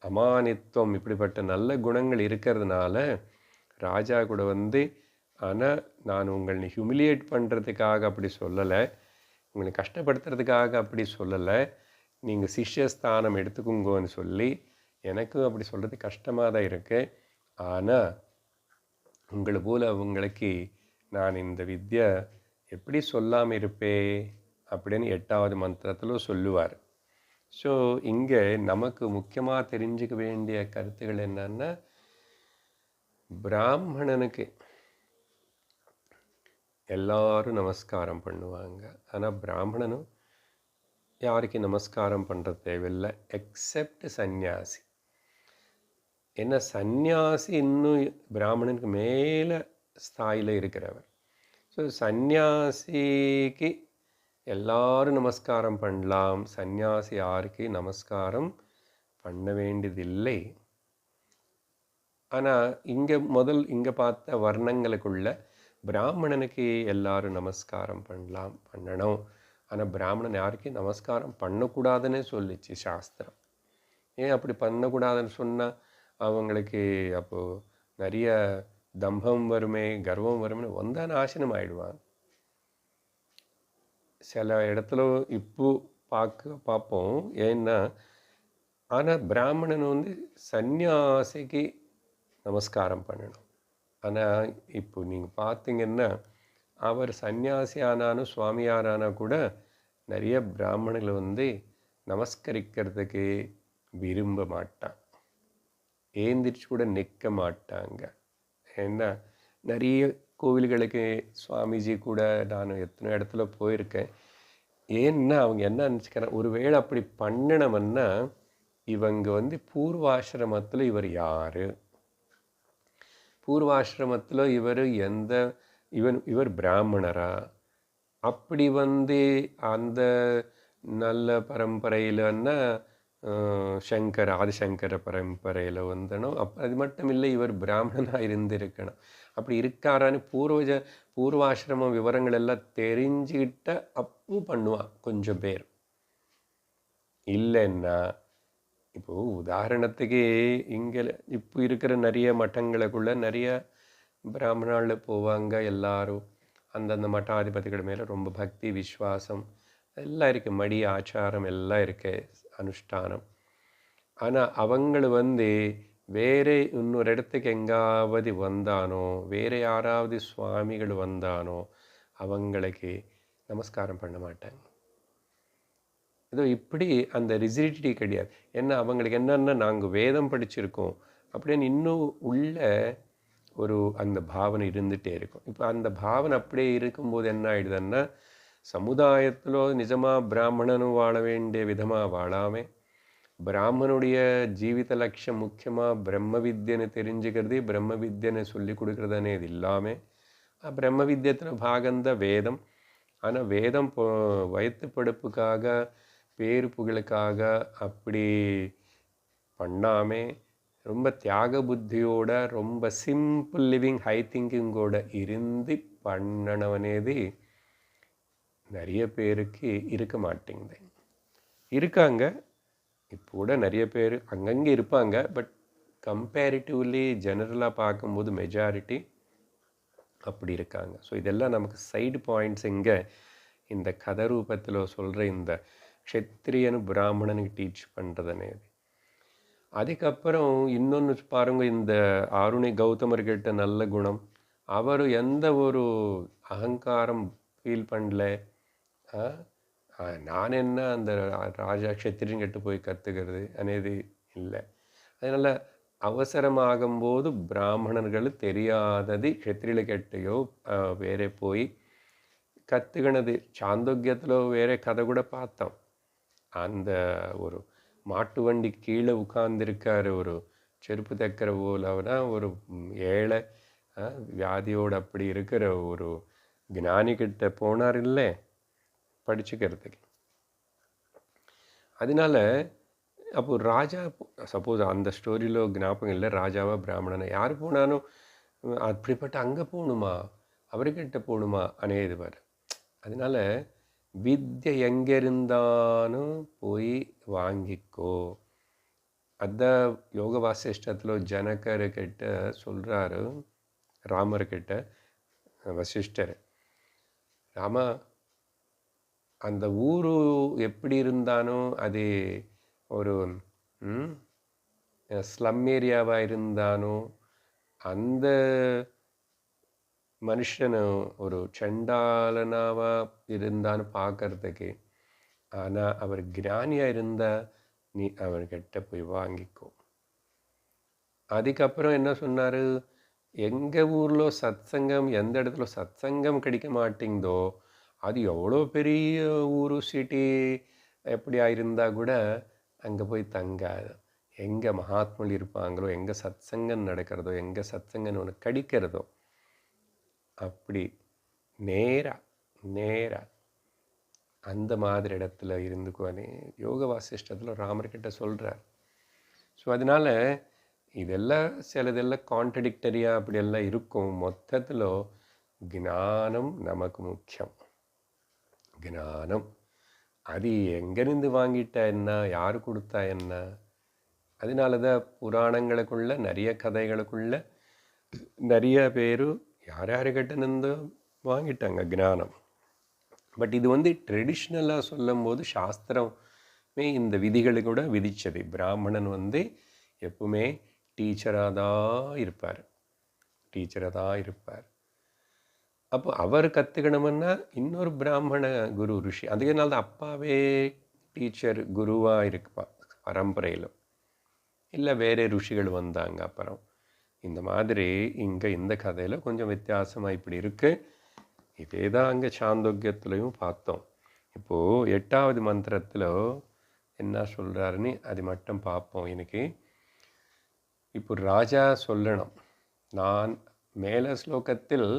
அமானித்துவம், இப்படிப்பட்ட நல்ல குணங்கள் இருக்கிறதுனால ராஜா கூட ஆனால் நான் உங்களை ஹியூமிலியேட் பண்ணுறதுக்காக அப்படி சொல்லலை, உங்களை கஷ்டப்படுத்துறதுக்காக அப்படி சொல்லலை, நீங்கள் சிஷ்யஸ்தானம் எடுத்துக்குங்கோன்னு சொல்லி எனக்கும் அப்படி சொல்கிறது கஷ்டமாக தான் இருக்குது. ஆனால் உங்களை போல் உங்களுக்கு நான் இந்த வித்யை எப்படி சொல்லாமல் இருப்பே அப்படின்னு 8வது மந்திரத்தில் சொல்லுவார். ஸோ இங்கே நமக்கு முக்கியமாக தெரிஞ்சுக்க வேண்டிய கருத்துக்கள் என்னன்னா, பிராமணனுக்கு எல்லாரும் நமஸ்காரம் பண்ணுவாங்க. ஆனால் பிராமணனும் யாருக்கு நமஸ்காரம் பண்ணுறது தேவையில்லை எக்ஸப்ட் சந்நியாசி. ஏன்னா சந்நியாசி இன்னும் பிராமணனுக்கு மேலே ஸ்தாயில் இருக்கிறவர். ஸோ சந்நியாசிக்கு எல்லாரும் நமஸ்காரம் பண்ணலாம், சந்நியாசி யாருக்கு நமஸ்காரம் பண்ண வேண்டியதில்லை. ஆனால் இங்கே பார்த்த வர்ணங்களுக்குள்ள பிராமணனுக்கு எல்லாரும் நமஸ்காரம் பண்ணணும். ஆனால் பிராமணன் யாருக்கு நமஸ்காரம் பண்ணக்கூடாதுன்னு சொல்லிச்சு சாஸ்திரம். ஏன் அப்படி பண்ணக்கூடாதுன்னு சொன்னால் அவங்களுக்கு அப்போது நிறைய தம்பம் வருமே, கர்வம் வருமே, நாசனம் ஆயிடுவான். சில இடத்துல இப்போ பார்ப்போம். ஏன்னா ஆனால் பிராமணன் சந்நியாசிக்கு நமஸ்காரம் பண்ணணும். ஆனால் இப்போ நீங்கள் பார்த்தீங்கன்னா அவர் சந்நியாசி ஆனாலும் சுவாமியாரானா கூட நிறைய பிராமணர்கள் நமஸ்கரிக்கிறதுக்கு விரும்ப மாட்டான், ஏந்திரிச்சு கூட நிற்க மாட்டாங்க. ஏன்னா நிறைய கோவில்களுக்கு சுவாமிஜி கூட நான் எத்தனை இடத்துல போயிருக்கேன். ஏன்னா அவங்க என்ன நினச்சிக்கிறாங்க, ஒருவேளை அப்படி பண்ணணும்னா இவங்க வந்து பூர்வாசிரமத்தில் இவர் யார், பூர்வாசிரமத்தில் இவர் எந்த இவர் பிராமணரா, அப்படி வந்து அந்த நல்ல பரம்பரையிலன்னா ஆதிசங்கர பரம்பரையில் வந்தனும். அது மட்டும் இல்லை, இவர் பிராமணனாக இருந்திருக்கணும். அப்படி இருக்காரான்னு பூர்வாசிரமம் விவரங்கள் எல்லாம் தெரிஞ்சுக்கிட்ட அப்போ பண்ணுவான் கொஞ்சம் பேர். இல்லைன்னா இப்போது உதாரணத்துக்கு இங்கே இப்போ இருக்கிற நிறைய மட்டங்களுக்குள்ள நிறைய பிராமணாவில் போவாங்க. எல்லாரும் அந்தந்த மட்டாதிபதிகள் மேலே ரொம்ப பக்தி விஸ்வாசம் எல்லாம் இருக்குது, மடி ஆச்சாரம் எல்லாம் இருக்குது, அனுஷ்டானம். ஆனால் அவங்கள வந்து வேறு இன்னொரு இடத்துக்கு எங்காவது வந்தானோ, வேறு யாராவது சுவாமிகள் வந்தானோ அவங்களுக்கு நமஸ்காரம் பண்ண மாட்டாங்க. ஏதோ இப்படி அந்த ரிஜிடிட்டி கிடையாது. ஏன்னா அவங்களுக்கு என்னென்னா நாங்கள் வேதம் படிச்சிருக்கோம் அப்படின்னு இன்னும் உள்ள ஒரு அந்த பாவனை இருந்துகிட்டே இருக்கும். இப்போ அந்த பாவனை அப்படியே இருக்கும்போது என்ன ஆகிடுதுன்னா, சமுதாயத்தில் நிஜமாக பிராமணனும் வாழ வேண்டிய விதமாக வாழாமல், பிராமணுடைய ஜீவித லட்சியம் முக்கியமாக பிரம்ம வித்யனை தெரிஞ்சுக்கிறது, பிரம்ம வித்யனை சொல்லி கொடுக்குறது இல்லாமல், பிரம்ம வித்யத்தில் பாகந்த வேதம். ஆனால் வேதம் வயிற்று படுப்புக்காக பேரு புகழுக்காக அப்படி பண்ணாமல் ரொம்ப தியாக புத்தியோட ரொம்ப சிம்பிள் லிவிங் ஹை திங்கிங்கோட இருந்து பண்ணனவனேது நிறைய பேருக்கு இருக்க மாட்டேங்குது. இருக்காங்க இப்போ கூட நிறைய பேர் அங்கங்கே இருப்பாங்க. பட் கம்பேரிட்டிவ்லி ஜெனரலாக பார்க்கும்போது மெஜாரிட்டி அப்படி இருக்காங்க. ஸோ இதெல்லாம் நமக்கு சைடு பாயிண்ட்ஸ் இங்கே இந்த கதை ரூபத்தில் சொல்கிற இந்த க்ஷத்ரியனு பிராமணனுக்கு டீச் பண்ணுறதுனேது. அதுக்கப்புறம் இன்னொன்று பாருங்கள், இந்த ஆருணி கௌதமர்கிட்ட நல்ல குணம், அவர் எந்த ஒரு அகங்காரம் ஃபீல் பண்ணல. நான் என்ன அந்த ராஜா க்ஷத்திரியன்கிட்ட போய் கற்றுக்கிறது అనేది இல்லை. அதனால் அவசரமாகும்போது பிராமணர்கள் தெரியாதது க்ஷத்திரிகளுக்கிட்டையோ வேறே போய் கற்றுக்கினது. சாந்தோக்கியத்தில் வேறே கதை கூட பார்த்தோம். அந்த ஒரு மாட்டு வண்டி கீழே உட்கார்ந்துருக்கார் ஒரு செருப்பு தைக்கிற போலவனா ஒரு ஏழை வியாதியோடு அப்படி இருக்கிற ஒரு ஞானிக்கிட்ட போனார் இல்லை படிச்சுக்கிறதுக்கு. அதனால அப்போ ராஜா சப்போஸ் அந்த ஸ்டோரியில் ஞாபகம் இல்லை, ராஜாவா பிராமணனா யார் போனாலும் அப்படிப்பட்ட அங்கே போகணுமா அவர்கிட்ட போகணுமா அநேது வர. அதனால வித்யை எங்கே இருந்தாலும் போய் வாங்கிக்கோ. அதான் யோக வாசிஷ்டத்தில் ஜனகர்கிட்ட சொல்கிறாரு ராமர்கிட்ட வசிஷ்டர், ராமா அந்த ஊர் எப்படி இருந்தாலும் அது ஒரு ஸ்லம் ஏரியாவாக இருந்தாலும் அந்த மனுஷனு ஒரு சண்டாளனாவாக இருந்தான்னு பார்க்கறதுக்கு, ஆனால் அவர் ஞானியாக இருந்தால் நீ அவர்கிட்ட போய் வாங்கிக்கோ. அதுக்கப்புறம் என்ன சொன்னார், எங்கள் ஊரில் சத்சங்கம் எந்த இடத்துல சத்சங்கம் கிடைக்க மாட்டேங்குதோ அது எவ்வளோ பெரிய ஊர் சிட்டி எப்படியா இருந்தால் கூட அங்கே போய் தங்காது. எங்கே மகாத்மல் இருப்பாங்களோ, எங்கே சத்சங்கம் நடக்கிறதோ, எங்கே சத்சங்கம் ஒன்று கிடைக்கிறதோ அப்படி நேராக அந்த மாதிரி இடத்துல இருந்துக்குவானே யோக வாசிஷ்டத்தில் ராமர்கிட்ட சொல்கிறார். ஸோ அதனால் இதெல்லாம் சிலதெல்லாம் கான்ட்ரடிக்டரியாக அப்படியெல்லாம் இருக்கும். மொத்தத்தில் ஞானம் நமக்கு முக்கியம். ஞானம் அது எங்கேருந்து வாங்கிட்டா என்ன, யார் கொடுத்தா என்ன. அதனால தான் புராணங்களுக்குள்ள நிறைய கதைகளுக்குள்ள நிறைய பேர் யார்கிட்ட நின்று வாங்கிட்டாங்க ஞானம். பட் இது வந்து ட்ரெடிஷ்னலாக சொல்லும் போது சாஸ்திரமே இந்த விதிகளை கூட விதித்தது. பிராமணன் வந்து எப்பவுமே டீச்சராக தான் இருப்பார். அப்போ அவர் கற்றுக்கணும்னா இன்னொரு பிராமண குரு ரிஷி, அதனால தான் அப்பாவே டீச்சர் குருவாக இருப்பா பரம்பரையில். இல்லை வேறு ருஷிகள் வந்தாங்க அப்புறம். இந்த மாதிரி இங்கே இந்த கதையில் கொஞ்சம் வித்தியாசமாக இப்படி இருக்குது. இதே தான் அங்கே சாந்தோக்கியத்துலையும் பார்த்தோம். இப்போது 8வது மந்திரத்தில் என்ன சொல்கிறாருன்னு அது மட்டும் பார்ப்போம் இன்னைக்கு. இப்போ ராஜா சொல்லணும், நான் மேல ஸ்லோகத்தில்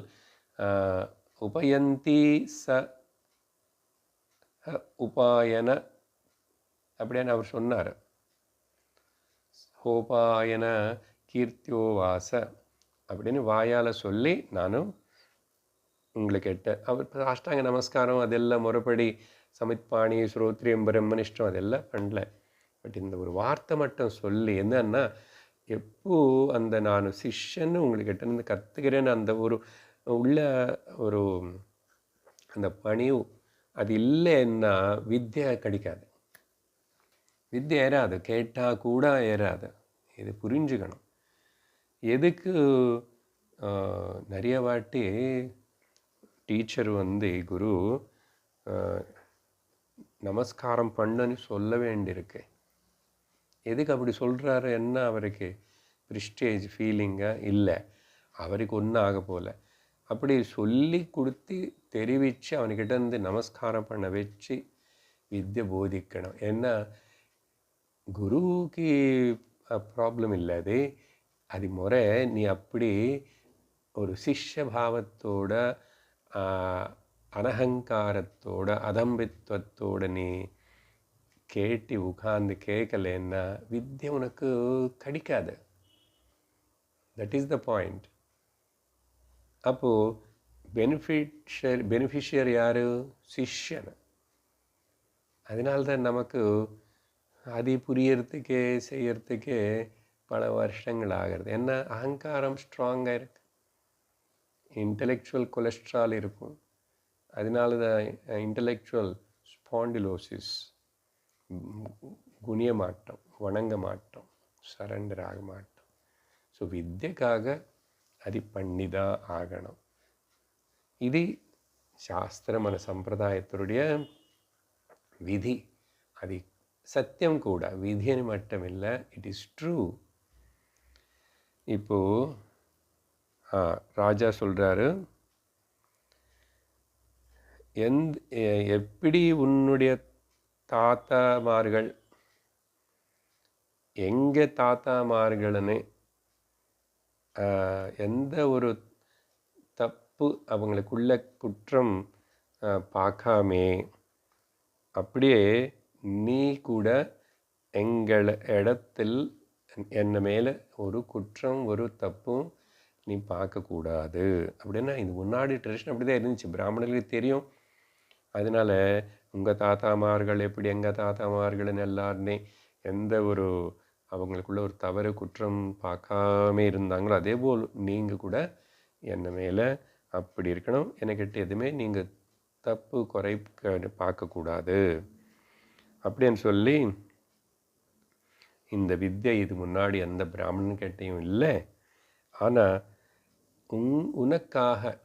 உபயந்தி ச உபாயன அப்படின்னு அவர் சொன்னார். ஹோபாயன கீர்த்தியோவாச அப்படின்னு வாயால் சொல்லி நானும் உங்களுக்கு கேட்டேன். அவர் அஷ்டாங்க நமஸ்காரம் அதெல்லாம் முறைப்படி சமித்பாணி ஸ்ரோத்ரியம் பிரம்மனிஷ்டம் அதெல்லாம் பண்ணல. பட் இந்த ஒரு வார்த்தை மட்டும் சொல்லி என்னன்னா, எப்போ அந்த நான் சிஷ்யன்னு உங்கள்கிட்ட இருந்து கற்றுக்கிறேன்னு அந்த ஒரு உள்ள ஒரு அந்த பணிவு அது இல்லைன்னா வித்யை கிடைக்காது. வித்யை ஏறாது, கேட்டால் கூட ஏறாது. இது புரிஞ்சுக்கணும். எதுக்கு நிறைய வாட்டி டீச்சர் குரு நமஸ்காரம் பண்ணுன்னு சொல்ல வேண்டியிருக்கு. எதுக்கு அப்படி சொல்கிறாரு? என்ன அவருக்கு ப்ரிஸ்டேஜ் ஃபீலிங்காக இல்லை, அவருக்கு ஒன்றும் ஆக போல. அப்படி சொல்லி கொடுத்து தெரிவித்து அவனுக்கிட்ட நமஸ்காரம் பண்ண வச்சு வித்யை போதிக்கணும். ஏன்னா குருவுக்கு ப்ராப்ளம் இல்லாது அது முறை நீ அப்படி ஒரு சிஷ்ய பாவத்தோட அனகங்காரத்தோட அதம்பித்வத்தோட நீ கேட்டு உட்கார்ந்து கேட்கலன்னா வித்யை உனக்கு கிடைக்காது. That is the point. அப்போது பெனிஃபிஷியர் யார்? சிஷ்யன். அதனால்தான் நமக்கு அது புரியறதுக்கே செய்யறதுக்கே பல வருஷங்கள் ஆகிறது. என்ன அகங்காரம் ஸ்ட்ராங்காக இருக்கு, இன்டலெக்சுவல் கொலஸ்ட்ரால் இருக்கும். அதனால தான் இன்டலெக்சுவல் ஸ்பாண்டிலோசிஸ், குனிய மாட்டோம், வணங்க மாட்டோம், சரண்டர் ஆக மாட்டோம். ஸோ வித்யக்காக அது பண்ணி தான் ஆகணும். இது சாஸ்திரமான சம்பிரதாயத்தினுடைய விதி. அது சத்தியம் கூட, விதின்னு மட்டும் இல்லை, இட் இஸ் ட்ரூ. இப்போது ராஜா சொல்கிறாரு, எப்படி உன்னுடைய தாத்தாமார்கள் எங்கள் தாத்தாமார்கள்னு எந்த ஒரு தப்பு அவங்களுக்குள்ள குற்றம் பார்க்காமே அப்படியே நீ கூட எங்கள் இடத்தில் என்ன மேலே ஒரு குற்றம் ஒரு தப்பும் நீ பார்க்கக்கூடாது அப்படின்னா, இது முன்னாடி ட்ரெடிஷன் அப்படி தான் இருந்துச்சு, பிராமணர்களுக்கு தெரியும். அதனால் உங்கள் தாத்தாமார்கள் எப்படி எங்கள் தாத்தாமார்கள்னு எல்லாருமே எந்த ஒரு அவங்களுக்குள்ள ஒரு தவறு குற்றம் பார்க்காம இருந்தாங்களோ அதே போல் நீங்கள் கூட என்ன மேலே அப்படி இருக்கணும். எனக்கிட்ட எதுவுமே நீங்கள் தப்பு குறை பார்க்கக்கூடாது அப்படின்னு சொல்லி இந்த வித்யை இது முன்னாடி அந்த பிராமணன்கிட்டையும் இல்லை. ஆனால்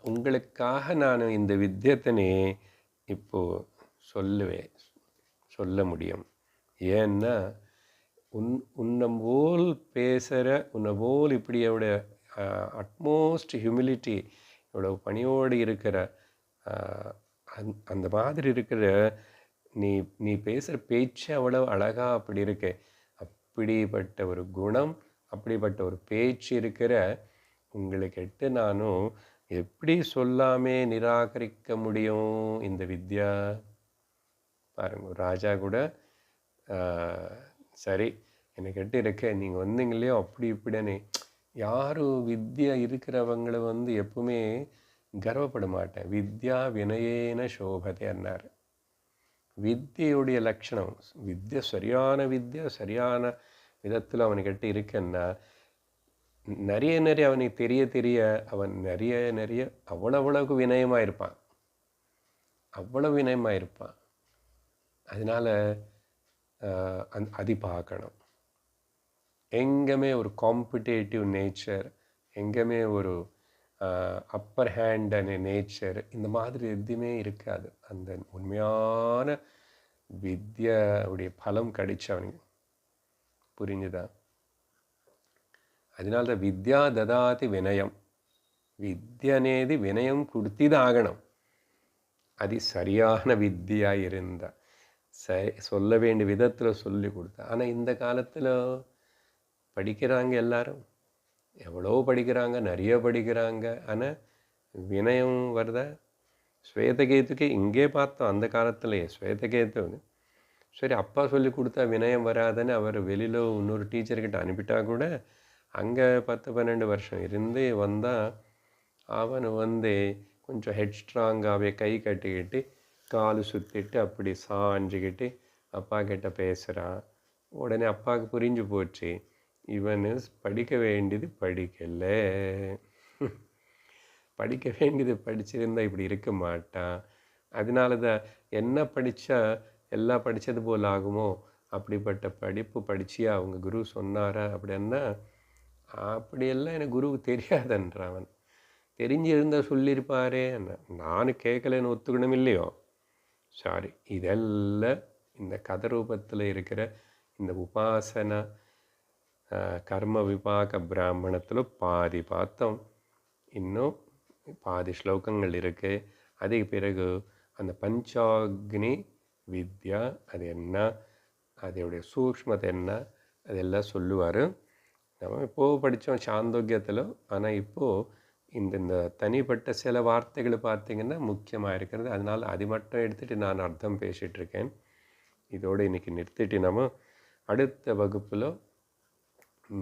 உங்களுக்காக நான் இந்த வித்தியத்தனே இப்போது சொல்ல முடியும். ஏன்னா உன்னை போல் பேசுகிற, உன்னை போல் இப்படியோட அட்மோஸ்ட் ஹியூமிலிட்டி இவ்வளோ பணியோடு இருக்கிற அந்த மாதிரி இருக்கிற நீ பேசுகிற பேச்சு அவ்வளோ அழகாக அப்படி இருக்கு. அப்படிப்பட்ட ஒரு குணம், அப்படிப்பட்ட ஒரு பேச்சு இருக்கிற உங்களுக்கிட்ட நானும் எப்படி சொல்லாமே நிராகரிக்க முடியும் இந்த வித்யா? பாருங்க, ராஜா கூட சரி எனக்கிட்ட இருக்க நீங்கள் வந்தீங்களே அப்படி இப்படின்னு. யாரும் வித்யா இருக்கிறவங்களை எப்பவுமே கர்வப்பட மாட்டேன். வித்யா வினயேன சோபதை அன்னார். வித்யுடைய லட்சணம், வித்யா சரியான வித்யா சரியான விதத்தில் அவனுக்கிட்ட இருக்குன்னா நிறைய அவனுக்கு தெரிய அவன் நிறைய அவ்வளவுக்கு வினயமாக இருப்பான், அவ்வளவு வினயமாக இருப்பான். அதனால் அது பார்க்கணும். எங்கேயுமே ஒரு காம்படேட்டிவ் நேச்சர், எங்கேயுமே ஒரு அப்பர் ஹேண்டான நேச்சர், இந்த மாதிரி எதுவுமே இருக்காது. அந்த உண்மையான வித்யாவுடைய பலம் கிடைச்சவனுக்கு புரிஞ்சுதா? அதனால தான் வித்யா ததாதி வினயம். வித்ய అనేది வினயம் கொடுத்துதான் ஆகணும். அது சரியான வித்தியாக இருந்தால், சொல்ல வேண்டிய விதத்தில் சொல்லி கொடுத்தா. ஆனால் இந்த காலத்தில் படிக்கிறாங்க எல்லாரும், எவ்வளோ படிக்கிறாங்க, நிறைய படிக்கிறாங்க, ஆனால் வினயம் வருதா? ஸ்வேதகேத்துக்கு இங்கே பார்த்தோம் அந்த காலத்திலேயே. ஸ்வேதகேத்து சரி அப்பா சொல்லி கொடுத்தா வினயம் வராதுன்னு அவர் வெளியில் இன்னொரு டீச்சர்கிட்ட அனுப்பிட்டா கூட அங்கே 10-12 வருஷம் இருந்து வந்தால் அவன் கொஞ்சம் ஹெட் ஸ்ட்ராங்காகவே கை கட்டிக்கிட்டு கால் சுற்றிட்டு அப்படி சாஞ்சிக்கிட்டு அப்பா கிட்ட பேசுகிறான். உடனே அப்பாவுக்கு புரிஞ்சு போச்சு, இவன் படிக்க வேண்டியது படிக்கலை, படிக்க வேண்டியது படிச்சிருந்தா இப்படி இருக்க மாட்டான். அதனால தான் என்ன படித்தா எல்லாம் படித்தது போல் ஆகுமோ அப்படிப்பட்ட படிப்பு படிச்சியா அவங்க குரு சொன்னாரா அப்படின்னா, அப்படியெல்லாம் எனக்கு குருவுக்கு தெரியாதுன்றான். அவன் தெரிஞ்சிருந்தால் சொல்லியிருப்பாரே. நான் கேட்கலன்னு ஒத்துக்கணும் இல்லையோ. சாரி, இதெல்லாம் இந்த கதை ரூபத்தில் இருக்கிற இந்த உபாசனா கர்ம விபாக பிராமணத்தில் பாதி பார்த்தோம். இன்னும் பாதி ஸ்லோகங்கள் இருக்குது. அதுக்கு பிறகு அந்த பஞ்சாக்னி வித்யா அது என்ன, அதோடைய சூக்ஷ்மத்தை என்ன, அதெல்லாம் சொல்லுவார். நம்ம இப்போது படித்தோம் சாந்தோக்கியத்தில். ஆனால் இப்போது இந்த தனிப்பட்ட சில வார்த்தைகள் பார்த்திங்கன்னா முக்கியமாக இருக்கிறது. அதனால் அது மட்டும் எடுத்துகிட்டு நான் அர்த்தம் பேசிகிட்ருக்கேன். இதோடு இன்றைக்கி நிறுத்திட்டு நம்ம அடுத்த வகுப்பில்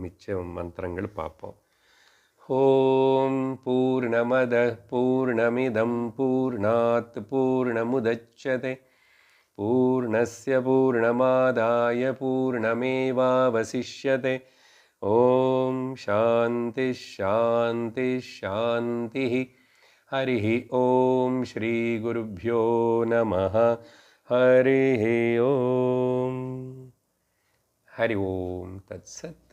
மிச்ச மந்திரங்கள் பார்ப்போம். ஓம் பூர்ணமத பூர்ணமிதம் பூர்ணாத் பூர்ணமுதச்யதே பூர்ணஸ்ய பூர்ணமாதாய பூர்ணமேவாவசிஷ்யதே. ஓம் சாந்தி ஷாந்தி ஷாந்தி. ஹரி ஓம் ஸ்ரீ குருப்யோ நமः. ஹரி ஓம். ஹரி ஓம் தத்சத்.